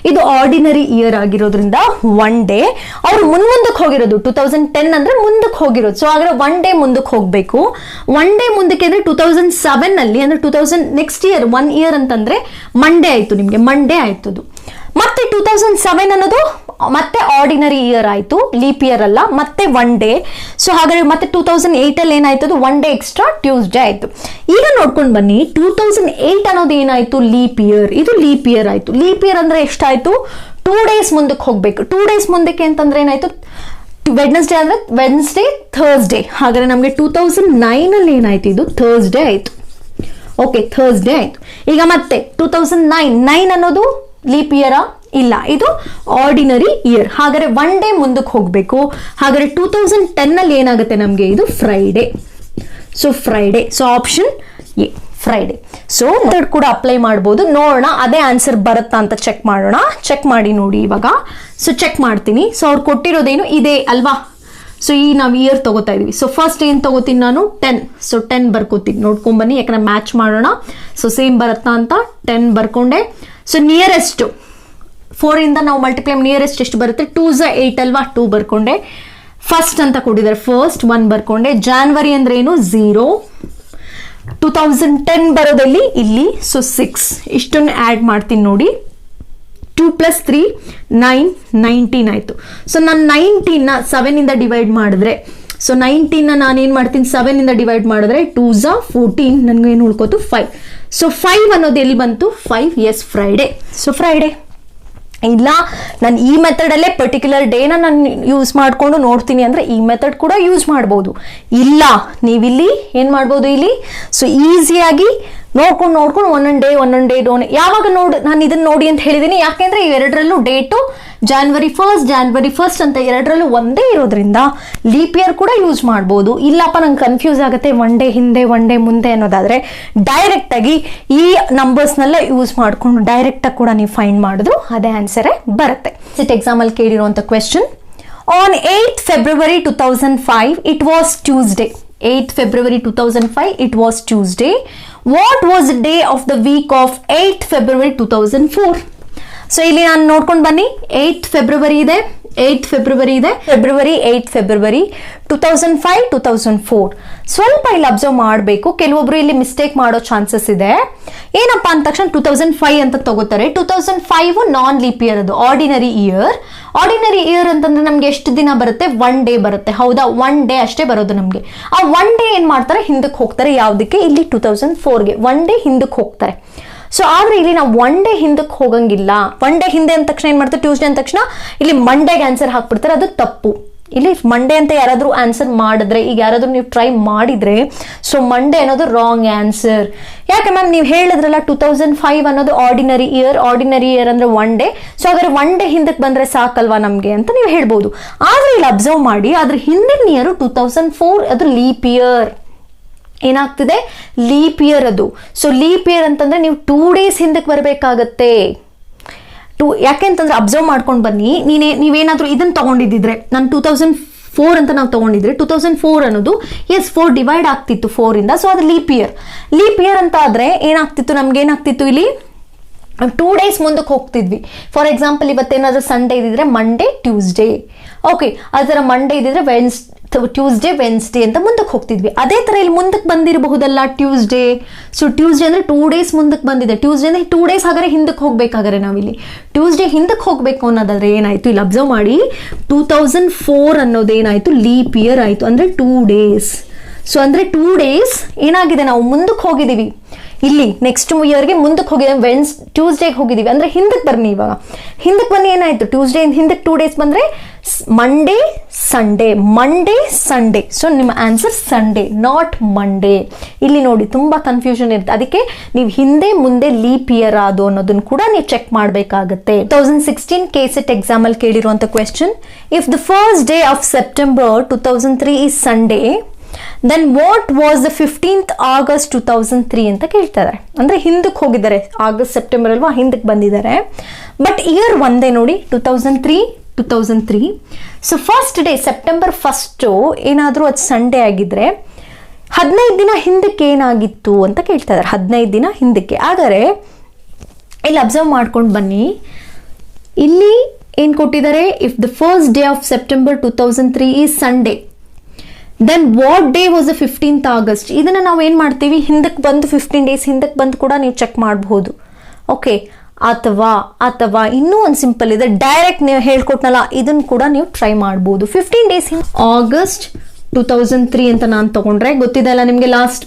ಇದು ಆರ್ಡಿನರಿ ಇಯರ್ ಆಗಿರೋದ್ರಿಂದ 1 ಡೇ. ಅವ್ರು ಮುಂದಕ್ಕೆ ಹೋಗಿರೋದು 2010 ಅಂದ್ರೆ ಮುಂದಕ್ಕೆ ಹೋಗಿರೋದು. ಸೊ ಹಾಗಾದ್ರೆ 1 ಡೇ ಮುಂದಕ್ಕೆ ಹೋಗ್ಬೇಕು. 1 ಡೇ ಮುಂದಕ್ಕೆ ಅಂದ್ರೆ 2007 ಅಲ್ಲಿ, ಅಂದ್ರೆ 2000 ನೆಕ್ಸ್ಟ್ ಇಯರ್ 1 ಇಯರ್ ಅಂತಂದ್ರೆ ಮಂಡೇ ಆಯ್ತು, ನಿಮ್ಗೆ ಮಂಡೇ ಆಯ್ತು. ಮತ್ತೆ 2007 ಅನ್ನೋದು ಮತ್ತೆ ಆರ್ಡಿನರಿ ಇಯರ್ ಆಯ್ತು, ಲೀಪ್ ಇಯರ್ ಅಲ್ಲ, ಮತ್ತೆ 1 ಡೇ. ಸೊ ಹಾಗಾದ್ರೆ ಮತ್ತೆ 2008 ಅಲ್ಲಿ ಏನಾಯ್ತು, 1 ಡೇ ಎಕ್ಸ್ಟ್ರಾ, ಟ್ಯೂಸ್ಡೇ ಆಯ್ತು. ಈಗ ನೋಡ್ಕೊಂಡು ಬನ್ನಿ, 2008 ಅನ್ನೋದು ಏನಾಯ್ತು, ಲೀಪ್ ಇಯರ್. ಇದು ಲೀಪ್ ಇಯರ್ ಆಯ್ತು. ಲೀಪ್ ಇಯರ್ ಅಂದ್ರೆ ಎಷ್ಟಾಯ್ತು, 2 ಡೇಸ್ ಮುಂದಕ್ಕೆ ಹೋಗ್ಬೇಕು. 2 ಡೇಸ್ ಮುಂದಕ್ಕೆ ಅಂತಂದ್ರೆ ಏನಾಯ್ತು, ವೆಡ್ನೆಸ್ಡೇ ಅಂದ್ರೆ ವೆನ್ಸ್ಡೇ, ಥರ್ಸ್ಡೇ. ಹಾಗಾದ್ರೆ ನಮಗೆ 2009 ಅಲ್ಲಿ ಏನಾಯ್ತು, ಇದು ಥರ್ಸ್ಡೇ ಆಯ್ತು. ಓಕೆ, ಥರ್ಸ್ಡೇ ಆಯ್ತು. ಈಗ ಮತ್ತೆ 2009 ಅನ್ನೋದು ಲೀಪ್ ಇಯರಾ, ಇಲ್ಲ, ಇದು ಆರ್ಡಿನರಿ ಇಯರ್. ಹಾಗಾದ್ರೆ 1 ಡೇ ಮುಂದಕ್ಕೆ ಹೋಗ್ಬೇಕು. ಹಾಗಾದ್ರೆ 2010 ಅಲ್ಲಿ ಏನಾಗುತ್ತೆ ನಮ್ಗೆ, ಇದು Friday. So Friday, so option A Friday. So method ಕೂಡ ಅಪ್ಲೈ ಮಾಡ್ಬೋದು. ನೋಡೋಣ ಅದೇ ಆನ್ಸರ್ ಬರುತ್ತಾ ಅಂತ ಚೆಕ್ ಮಾಡೋಣ. ಚೆಕ್ ಮಾಡಿ ನೋಡಿ ಇವಾಗ. ಸೊ ಚೆಕ್ ಮಾಡ್ತೀನಿ. ಸೊ ಅವ್ರು ಕೊಟ್ಟಿರೋದೇನು ಇದೆ ಅಲ್ವಾ. ಸೊ ಈ ನಾವು ಇಯರ್ ತಗೋತಾ ಇದೀವಿ. ಸೊ ಫಸ್ಟ್ ಏನ್ ತಗೋತೀನಿ ನಾನು, 10. ಸೊ 10 ಬರ್ಕೋತೀನಿ, ನೋಡ್ಕೊಂಬನ್ನಿ, ಯಾಕಂದ್ರೆ ಮ್ಯಾಚ್ ಮಾಡೋಣ. ಸೊ ಸೇಮ್ ಬರುತ್ತಾ ಅಂತ 10 ಬರ್ಕೊಂಡೆ. ಸೊ ನಿಯರೆಸ್ಟ್ 4 ಇಂದ ನಾವು ಮಲ್ಟಿಪ್ಲೈ ನಿಯರೆಸ್ಟ್ ಎಷ್ಟು ಬರುತ್ತೆ 2 ಸ 8 ಅಲ್ವಾ 2 ಬರ್ಕೊಂಡೆ. ಫಸ್ಟ್ ಅಂತ ಕೊಟ್ಟಿದ್ದಾರೆ ಫಸ್ಟ್ 1 ಬರ್ಕೊಂಡೆ. ಜಾನ್ವರಿ ಅಂದ್ರೆ ಏನು 0. 2010 ಬರೋದಲ್ಲಿ ಇಲ್ಲಿ ಸೊ 6 ಇಷ್ಟನ್ನು ಆ್ಯಡ್ ಮಾಡ್ತೀನಿ ನೋಡಿ. 2 + 3 9 19 ಆಯಿತು. ಸೊ ನಾನು 19ನ 7 ಇಂದ ಡಿವೈಡ್ ಮಾಡಿದ್ರೆ ಸೊ 19ನ ನಾನೇನು ಮಾಡ್ತೀನಿ 7 ಇಂದ ಡಿವೈಡ್ ಮಾಡಿದ್ರೆ 2 ಸ 14 ನನಗೇನು ಉಳ್ಕೋತು 5. ಸೊ 5 ಅನ್ನೋದು ಎಲ್ಲಿ ಬಂತು 5 ಎಸ್ ಫ್ರೈಡೆ. ಸೊ ಫ್ರೈಡೆ ಇಲ್ಲ ನಾನು ಈ ಮೆಥಡಲ್ಲೇ ಪರ್ಟಿಕ್ಯುಲರ್ ಡೇನ ನಾನು ಯೂಸ್ ಮಾಡಿಕೊಂಡು ನೋಡ್ತೀನಿ ಅಂದರೆ ಈ ಮೆಥಡ್ ಕೂಡ ಯೂಸ್ ಮಾಡ್ಬೋದು. ಇಲ್ಲ ನೀವಿಲ್ಲಿ ಏನು ಮಾಡ್ಬೋದು ಇಲ್ಲಿ ಸೊ ಈಸಿಯಾಗಿ ನೋಡ್ಕೊಂಡು ಒಂದೊಂದು ಡೇ ಯಾವಾಗ ನಾನು ಇದನ್ನ ನೋಡಿ ಅಂತ ಹೇಳಿದ್ದೀನಿ. ಯಾಕೆಂದ್ರೆ ಇವೆರಡರಲ್ಲೂ ಡೇಟು ಜಾನ್ವರಿ ಫಸ್ಟ್ ಅಂತ ಎರಡರಲ್ಲೂ ಒಂದೇ ಇರೋದ್ರಿಂದ ಲೀಪ್ ಇಯರ್ ಕೂಡ ಯೂಸ್ ಮಾಡ್ಬೋದು. ಇಲ್ಲಪ್ಪ ನಂಗೆ ಕನ್ಫ್ಯೂಸ್ ಆಗುತ್ತೆ ಒನ್ ಡೇ ಹಿಂದೆ ಒನ್ ಡೇ ಮುಂದೆ ಅನ್ನೋದಾದ್ರೆ ಡೈರೆಕ್ಟ್ ಆಗಿ ಈ ನಂಬರ್ಸ್ನೆಲ್ಲ ಯೂಸ್ ಮಾಡಿಕೊಂಡು ಡೈರೆಕ್ಟ್ ಆಗಿ ಕೂಡ ನೀವು ಫೈಂಡ್ ಮಾಡಿದ್ರು ಅದೇ ಆನ್ಸರೇ ಬರುತ್ತೆ. ಎಕ್ಸಾಮ್ ಅಲ್ಲಿ ಕೇಳಿರುವಂತ question, on 8th February 2005 it was Tuesday. 8th February 2005 it was Tuesday. What was the day of the week of 8th February 2004? So ಇಲ್ಲಿ ನಾನು ನೋಡ್ಕೊಂಡು ಬನ್ನಿ 8th February ಇದೆ, 8th February ಇದೆ, ಫೆಬ್ರವರಿ 8th February 2005 2004. ಸ್ವಲ್ಪ ಇಲ್ಲಿ ಅಬ್ಸರ್ವ್ ಮಾಡಬೇಕು, ಕೆಲವೊಬ್ರು ಇಲ್ಲಿ ಮಿಸ್ಟೇಕ್ ಮಾಡೋ ಚಾನ್ಸಸ್ ಇದೆ. ಏನಪ್ಪಾ ಅಂದ ತಕ್ಷಣ 2005 ಅಂತ ತಗೋತಾರೆ. 2005 ನಾನ್ ಲೀಪ್ ಇಯರ್, ಅದು ಆರ್ಡಿನರಿ ಇಯರ್. ಆರ್ಡಿನರಿ ಇಯರ್ ಅಂತಂದ್ರೆ ನಮ್ಗೆ ಎಷ್ಟು ದಿನ ಬರುತ್ತೆ 1 ಡೇ ಬರುತ್ತೆ, ಹೌದಾ? 1 ಡೇ ಅಷ್ಟೇ ಬರೋದು ನಮಗೆ. ಆ 1 ಡೇ ಏನ್ ಮಾಡ್ತಾರೆ ಹಿಂದಕ್ಕೆ ಹೋಗ್ತಾರೆ. ಯಾವ್ದಕ್ಕೆ? ಇಲ್ಲಿ 2004ಗೆ 1 ಡೇ ಹಿಂದಕ್ಕೆ ಹೋಗ್ತಾರೆ. ಸೊ ಆದ್ರೆ ಇಲ್ಲಿ ನಾವು 1 ಡೇ ಹಿಂದಕ್ಕೆ ಹೋಗಂಗಿಲ್ಲ. 1 ಡೇ ಹಿಂದೆ ಅಂದ ತಕ್ಷಣ ಏನ್ ಮಾಡ್ತಾರೆ ಟ್ಯೂಸ್ಡೇ ಅಂದ ತಕ್ಷಣ ಇಲ್ಲಿ ಮಂಡೇಗೆ ಆನ್ಸರ್ ಹಾಕ್ಬಿಡ್ತಾರೆ, ಅದು ತಪ್ಪು. ಇಲ್ಲಿ ಮಂಡೇ ಅಂತ ಯಾರಾದ್ರೂ ಆನ್ಸರ್ ಮಾಡಿದ್ರೆ, ಈಗ ಯಾರಾದ್ರೂ ನೀವು ಟ್ರೈ ಮಾಡಿದ್ರೆ ಸೊ ಮಂಡೇ ಅನ್ನೋದು ರಾಂಗ್ ಆನ್ಸರ್. ಯಾಕೆ ಮ್ಯಾಮ್ ನೀವು ಹೇಳಿದ್ರಲ್ಲ 2005 ಅನ್ನೋದು ಆರ್ಡಿನರಿ ಇಯರ್ ಅಂದ್ರೆ 1 ಡೇ. ಸೊ ಹಾಗಾದ್ರೆ 1 ಡೇ ಹಿಂದಕ್ಕೆ ಬಂದ್ರೆ ಸಾಕಲ್ವಾ ನಮ್ಗೆ ಅಂತ ನೀವು ಹೇಳ್ಬೋದು. ಆದ್ರೆ ಇಲ್ಲಿ ಅಬ್ಸರ್ವ್ ಮಾಡಿ, ಅದ್ರ ಹಿಂದಿನ ಇಯರ್ 2004, ಅದು ಲೀಪ್ ಇಯರ್. ಏನಾಗ್ತಿದೆ? ಲೀಪ್ ಇಯರ್ ಅದು. ಸೊ ಲೀಪ್ ಇಯರ್ ಅಂತಂದ್ರೆ ನೀವು 2 ಡೇಸ್ ಹಿಂದಕ್ಕೆ ಬರಬೇಕಾಗತ್ತೆ. ಯಾಕೆಂತಂದ್ರೆ ಅಬ್ಸರ್ವ್ ಮಾಡ್ಕೊಂಡು ಬನ್ನಿ, ನೀವೇನಾದ್ರೂ ಇದನ್ನ ತಗೊಂಡಿದ್ದಿದ್ರೆ, ನಾನು 2004 ಅಂತ ನಾವು ತಗೊಂಡಿದ್ರೆ 2004 ಅನ್ನೋದು 4 ಡಿವೈಡ್ ಆಗ್ತಿತ್ತು 4 ಇಂದ. ಸೊ ಅದು ಲೀಪ್ ಇಯರ್ ಅಂತ ಆದ್ರೆ ಏನಾಗ್ತಿತ್ತು ನಮ್ಗೆ? ಏನಾಗ್ತಿತ್ತು ಇಲ್ಲಿ 2 ಡೇಸ್ ಮುಂದಕ್ಕೆ ಹೋಗ್ತಿದ್ವಿ. ಫಾರ್ ಎಕ್ಸಾಂಪಲ್ ಇವತ್ತೇನಾದ್ರೂ ಸಂಡೇ ಇದ್ದಿದ್ರೆ ಮಂಡೇ ಟ್ಯೂಸ್ಡೇ, ಓಕೆ. ಅದರ ಮಂಡೇ ಇದ್ದಿದ್ರೆ ಟ್ಯೂಸ್ಡೇ ವೆನ್ಸ್ಡೇ ಅಂತ ಮುಂದಕ್ಕೆ ಹೋಗ್ತಿದ್ವಿ. ಅದೇ ತರ ಇಲ್ಲಿ ಮುಂದಕ್ಕೆ ಬಂದಿರಬಹುದಲ್ಲ ಟ್ಯೂಸ್ಡೇ. ಸೊ ಟ್ಯೂಸ್ಡೇ ಅಂದ್ರೆ 2 ಡೇಸ್ ಮುಂದಕ್ಕೆ ಬಂದಿದೆ. ಟ್ಯೂಸ್ಡೇ ಅಂದ್ರೆ 2 ಡೇಸ್ ಹಾಗಾದ್ರೆ ಹಿಂದಕ್ಕೆ ಹೋಗ್ಬೇಕಾದ್ರೆ ನಾವಿಲ್ಲಿ ಟ್ಯೂಸ್ಡೇ ಹಿಂದಕ್ಕೆ ಹೋಗ್ಬೇಕು ಅನ್ನೋದಾದ್ರೆ ಏನಾಯ್ತು? ಇಲ್ಲಿ ಅಬ್ಸರ್ವ್ ಮಾಡಿ, 2004 ಅನ್ನೋದೇನಾಯ್ತು? ಲೀಪ್ ಇಯರ್ ಆಯ್ತು, ಅಂದ್ರೆ 2 ಡೇಸ್. ಸೊ ಅಂದ್ರೆ 2 ಡೇಸ್ ಏನಾಗಿದೆ, ನಾವು ಮುಂದಕ್ಕೆ ಹೋಗಿದೀವಿ. ಇಲ್ಲಿ ನೆಕ್ಸ್ಟ್ ಇಯರ್ಗೆ ಮುಂದಕ್ಕೆ ಹೋಗಿದ್ದೀವಿ, ಟ್ಯೂಸ್ಡೇಗೆ ಹೋಗಿದ್ದೀವಿ ಅಂದ್ರೆ ಹಿಂದಕ್ಕೆ ಬನ್ನಿ. ಇವಾಗ ಹಿಂದಕ್ಕೆ ಬನ್ನಿ, ಏನಾಯ್ತು? ಟ್ಯೂಸ್ಡೇ ಹಿಂದಕ್ಕೆ 2 ಡೇಸ್ ಬಂದ್ರೆ ಮಂಡೇ ಸಂಡೇ. ಸೊ ನಿಮ್ಮ ಆನ್ಸರ್ ಸಂಡೇ, ನಾಟ್ ಮಂಡೇ. ಇಲ್ಲಿ ನೋಡಿ ತುಂಬಾ ಕನ್ಫ್ಯೂಷನ್ ಇರುತ್ತೆ, ಅದಕ್ಕೆ ನೀವು ಹಿಂದೆ ಮುಂದೆ ಲೀಪ್ ಇಯರ್ ಅದು ಅನ್ನೋದನ್ನ ಕೂಡ ನೀವು ಚೆಕ್ ಮಾಡಬೇಕಾಗತ್ತೆ. 2016 KCET ಎಕ್ಸಾಮ್ ಅಲ್ಲಿ ಕೇಳಿರುವಂತ question, if the first day of September 2003 is Sunday, then what was the 15th August 2003 ಅಂತ ಕೇಳ್ತಾರೆ. ಅಂದ್ರೆ ಹಿಂದಕ್ಕೆ ಹೋಗಿದ್ದಾರೆ, ಆಗಸ್ಟ್ ಸೆಪ್ಟೆಂಬರ್ ಅಲ್ವಾ, ಹಿಂದಕ್ಕೆ ಬಂದಿದ್ದಾರೆ. ಬಟ್ ಇಯರ್ ಒಂದೇ ನೋಡಿ, 2003. ಸೊ ಫಸ್ಟ್ ಡೇ ಸೆಪ್ಟೆಂಬರ್ 1 ಏನಾದರೂ ಅದು ಸಂಡೇ ಆಗಿದ್ರೆ 15 ದಿನ ಹಿಂದಕ್ಕೆ ಏನಾಗಿತ್ತು ಅಂತ ಕೇಳ್ತಾ ಇದ್ದಾರೆ. 15 ದಿನ ಹಿಂದಕ್ಕೆ. ಆದರೆ ಇಲ್ಲಿ ಅಬ್ಸರ್ವ್ ಮಾಡ್ಕೊಂಡು ಬನ್ನಿ, ಇಲ್ಲಿ ಏನ್ ಕೊಟ್ಟಿದ್ದಾರೆ? If the first day of September 2003 is Sunday, then what day was the 15th August? ಇದನ್ನ ನಾವು ಏನ್ ಮಾಡ್ತೀವಿ? ಹಿಂದಕ್ಕೆ ಬಂದು 15 ಡೇಸ್ ಹಿಂದಕ್ಕೆ ಬಂದು ಕೂಡ ನೀವು ಚೆಕ್ ಮಾಡಬಹುದು, ಓಕೆ. ಅಥವಾ ಇನ್ನೂ ಒಂದು ಸಿಂಪಲ್ ಇದೆ, ಡೈರೆಕ್ಟ್ ನೀವು ಹೇಳ್ಕೊಟ್ನಲ್ಲ ಇದನ್ನ ಕೂಡ ನೀವು ಟ್ರೈ ಮಾಡಬಹುದು. 15 ಡೇಸ್ ಆಗಸ್ಟ್ 2003 ಅಂತ ನಾನು ತಗೊಂಡ್ರೆ ಗೊತ್ತಿದೆ ಅಲ್ಲ ನಿಮಗೆ. ಲಾಸ್ಟ್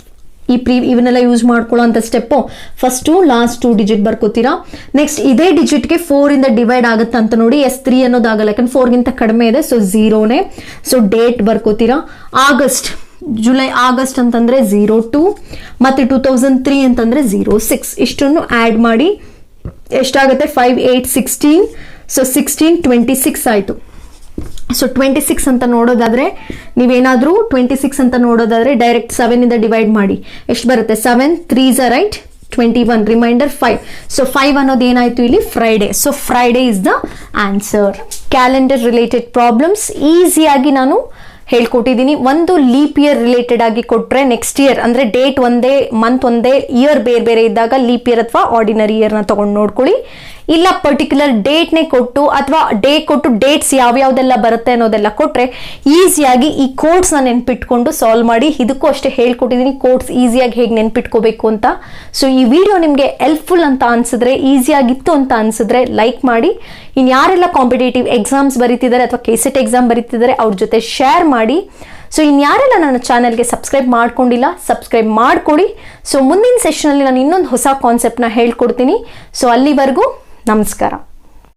ಇವನ್ನೆಲ್ಲ ಯೂಸ್ ಮಾಡ್ಕೊಳ್ಳೋ ಅಂತ ಸ್ಟೆಪ್ಪು, ಫಸ್ಟು ಲಾಸ್ಟ್ 2 ಡಿಜಿಟ್ ಬರ್ಕೋತೀರಾ. ನೆಕ್ಸ್ಟ್ ಇದೇ ಡಿಜಿಟ್ಗೆ 4 ಇಂದ ಡಿವೈಡ್ ಆಗುತ್ತೆ ಅಂತ ನೋಡಿ. 3 ಅನ್ನೋದಾಗಲ್ಲ, ಯಾಕಂದ್ರೆ 4 ಗಿಂತ ಕಡಿಮೆ ಇದೆ, ಸೊ 0ನೇ. ಸೊ ಡೇಟ್ ಬರ್ಕೋತೀರಾ. ಆಗಸ್ಟ್ ಅಂತಂದ್ರೆ 02, ಮತ್ತೆ 2003 ಅಂತಂದ್ರೆ 06. ಇಷ್ಟನ್ನು ಆಡ್ ಮಾಡಿ ಎಷ್ಟಾಗುತ್ತೆ? 5, 8, 16. ಸೊ 16, 26 ಆಯ್ತು. ಸೊ 26 ಅಂತ ನೋಡೋದಾದ್ರೆ ನೀವೇನಾದ್ರೂ 26 ಅಂತ ನೋಡೋದಾದ್ರೆ ಡೈರೆಕ್ಟ್ 7 ಇಂದ ಡಿವೈಡ್ ಮಾಡಿ. ಎಷ್ಟು ಬರುತ್ತೆ? 7 3s are right, 21, reminder 5. So 5 ಅನ್ನೋದು ಏನಾಯ್ತು ಇಲ್ಲಿ? Friday. So Friday is the answer. Calendar related problems ಈಸಿಯಾಗಿ ನಾನು ಹೇಳ್ಕೊಟ್ಟಿದ್ದೀನಿ. ಒಂದು ಲೀಪ್ ಇಯರ್ ರಿಲೇಟೆಡ್ ಆಗಿ ಕೊಟ್ರೆ ನೆಕ್ಸ್ಟ್ ಇಯರ್ ಅಂದ್ರೆ ಡೇಟ್ ಒಂದೇ, ಮಂತ್ ಒಂದೇ, ಇಯರ್ ಬೇರೆ ಬೇರೆ ಇದ್ದಾಗ ಲೀಪ್ ಇಯರ್ ಅಥವಾ ಆರ್ಡಿನರಿ ಇಯರ್ನ ತಗೊಂಡು ನೋಡ್ಕೊಳ್ಳಿ. ಇಲ್ಲ ಪರ್ಟಿಕ್ಯುಲರ್ ಡೇಟ್ನೇ ಕೊಟ್ಟು ಅಥವಾ ಡೇ ಕೊಟ್ಟು ಡೇಟ್ಸ್ ಯಾವ್ಯಾವ್ದೆಲ್ಲ ಬರುತ್ತೆ ಅನ್ನೋದೆಲ್ಲ ಕೊಟ್ರೆ ಈಸಿಯಾಗಿ ಈ ಕೋಡ್ಸ್ನ ನೆನ್ಪಿಟ್ಕೊಂಡು ಸಾಲ್ವ್ ಮಾಡಿ. ಇದಕ್ಕೂ ಅಷ್ಟೇ ಹೇಳ್ಕೊಟ್ಟಿದ್ದೀನಿ ಕೋಡ್ಸ್ ಈಸಿಯಾಗಿ ಹೇಗೆ ನೆನ್ಪಿಟ್ಕೋಬೇಕು ಅಂತ. ಸೊ ಈ ವಿಡಿಯೋ ನಿಮಗೆ ಹೆಲ್ಪ್ಫುಲ್ ಅಂತ ಅನ್ಸಿದ್ರೆ, ಈಸಿಯಾಗಿತ್ತು ಅಂತ ಅನ್ಸಿದ್ರೆ ಲೈಕ್ ಮಾಡಿ. ಇನ್ನು ಯಾರೆಲ್ಲ ಕಾಂಪಿಟೇಟಿವ್ ಎಕ್ಸಾಮ್ಸ್ ಬರೀತಿದ್ದಾರೆ ಅಥವಾ ಕೆಸೆಟ್ ಎಕ್ಸಾಮ್ ಬರೀತಿದ್ದಾರೆ ಅವ್ರ ಜೊತೆ ಶೇರ್ ಮಾಡಿ. ಸೊ ಇನ್ಯಾರೆಲ್ಲ ನನ್ನ ಚಾನೆಲ್ಗೆ ಸಬ್ಸ್ಕ್ರೈಬ್ ಮಾಡ್ಕೊಂಡಿಲ್ಲ ಸಬ್ಸ್ಕ್ರೈಬ್ ಮಾಡ್ಕೊಡಿ. ಸೊ ಮುಂದಿನ ಸೆಷನಲ್ಲಿ ನಾನು ಇನ್ನೊಂದು ಹೊಸ ಕಾನ್ಸೆಪ್ಟ್ನ ಹೇಳ್ಕೊಡ್ತೀನಿ. ಸೊ ಅಲ್ಲಿವರೆಗೂ ನಮಸ್ಕಾರ.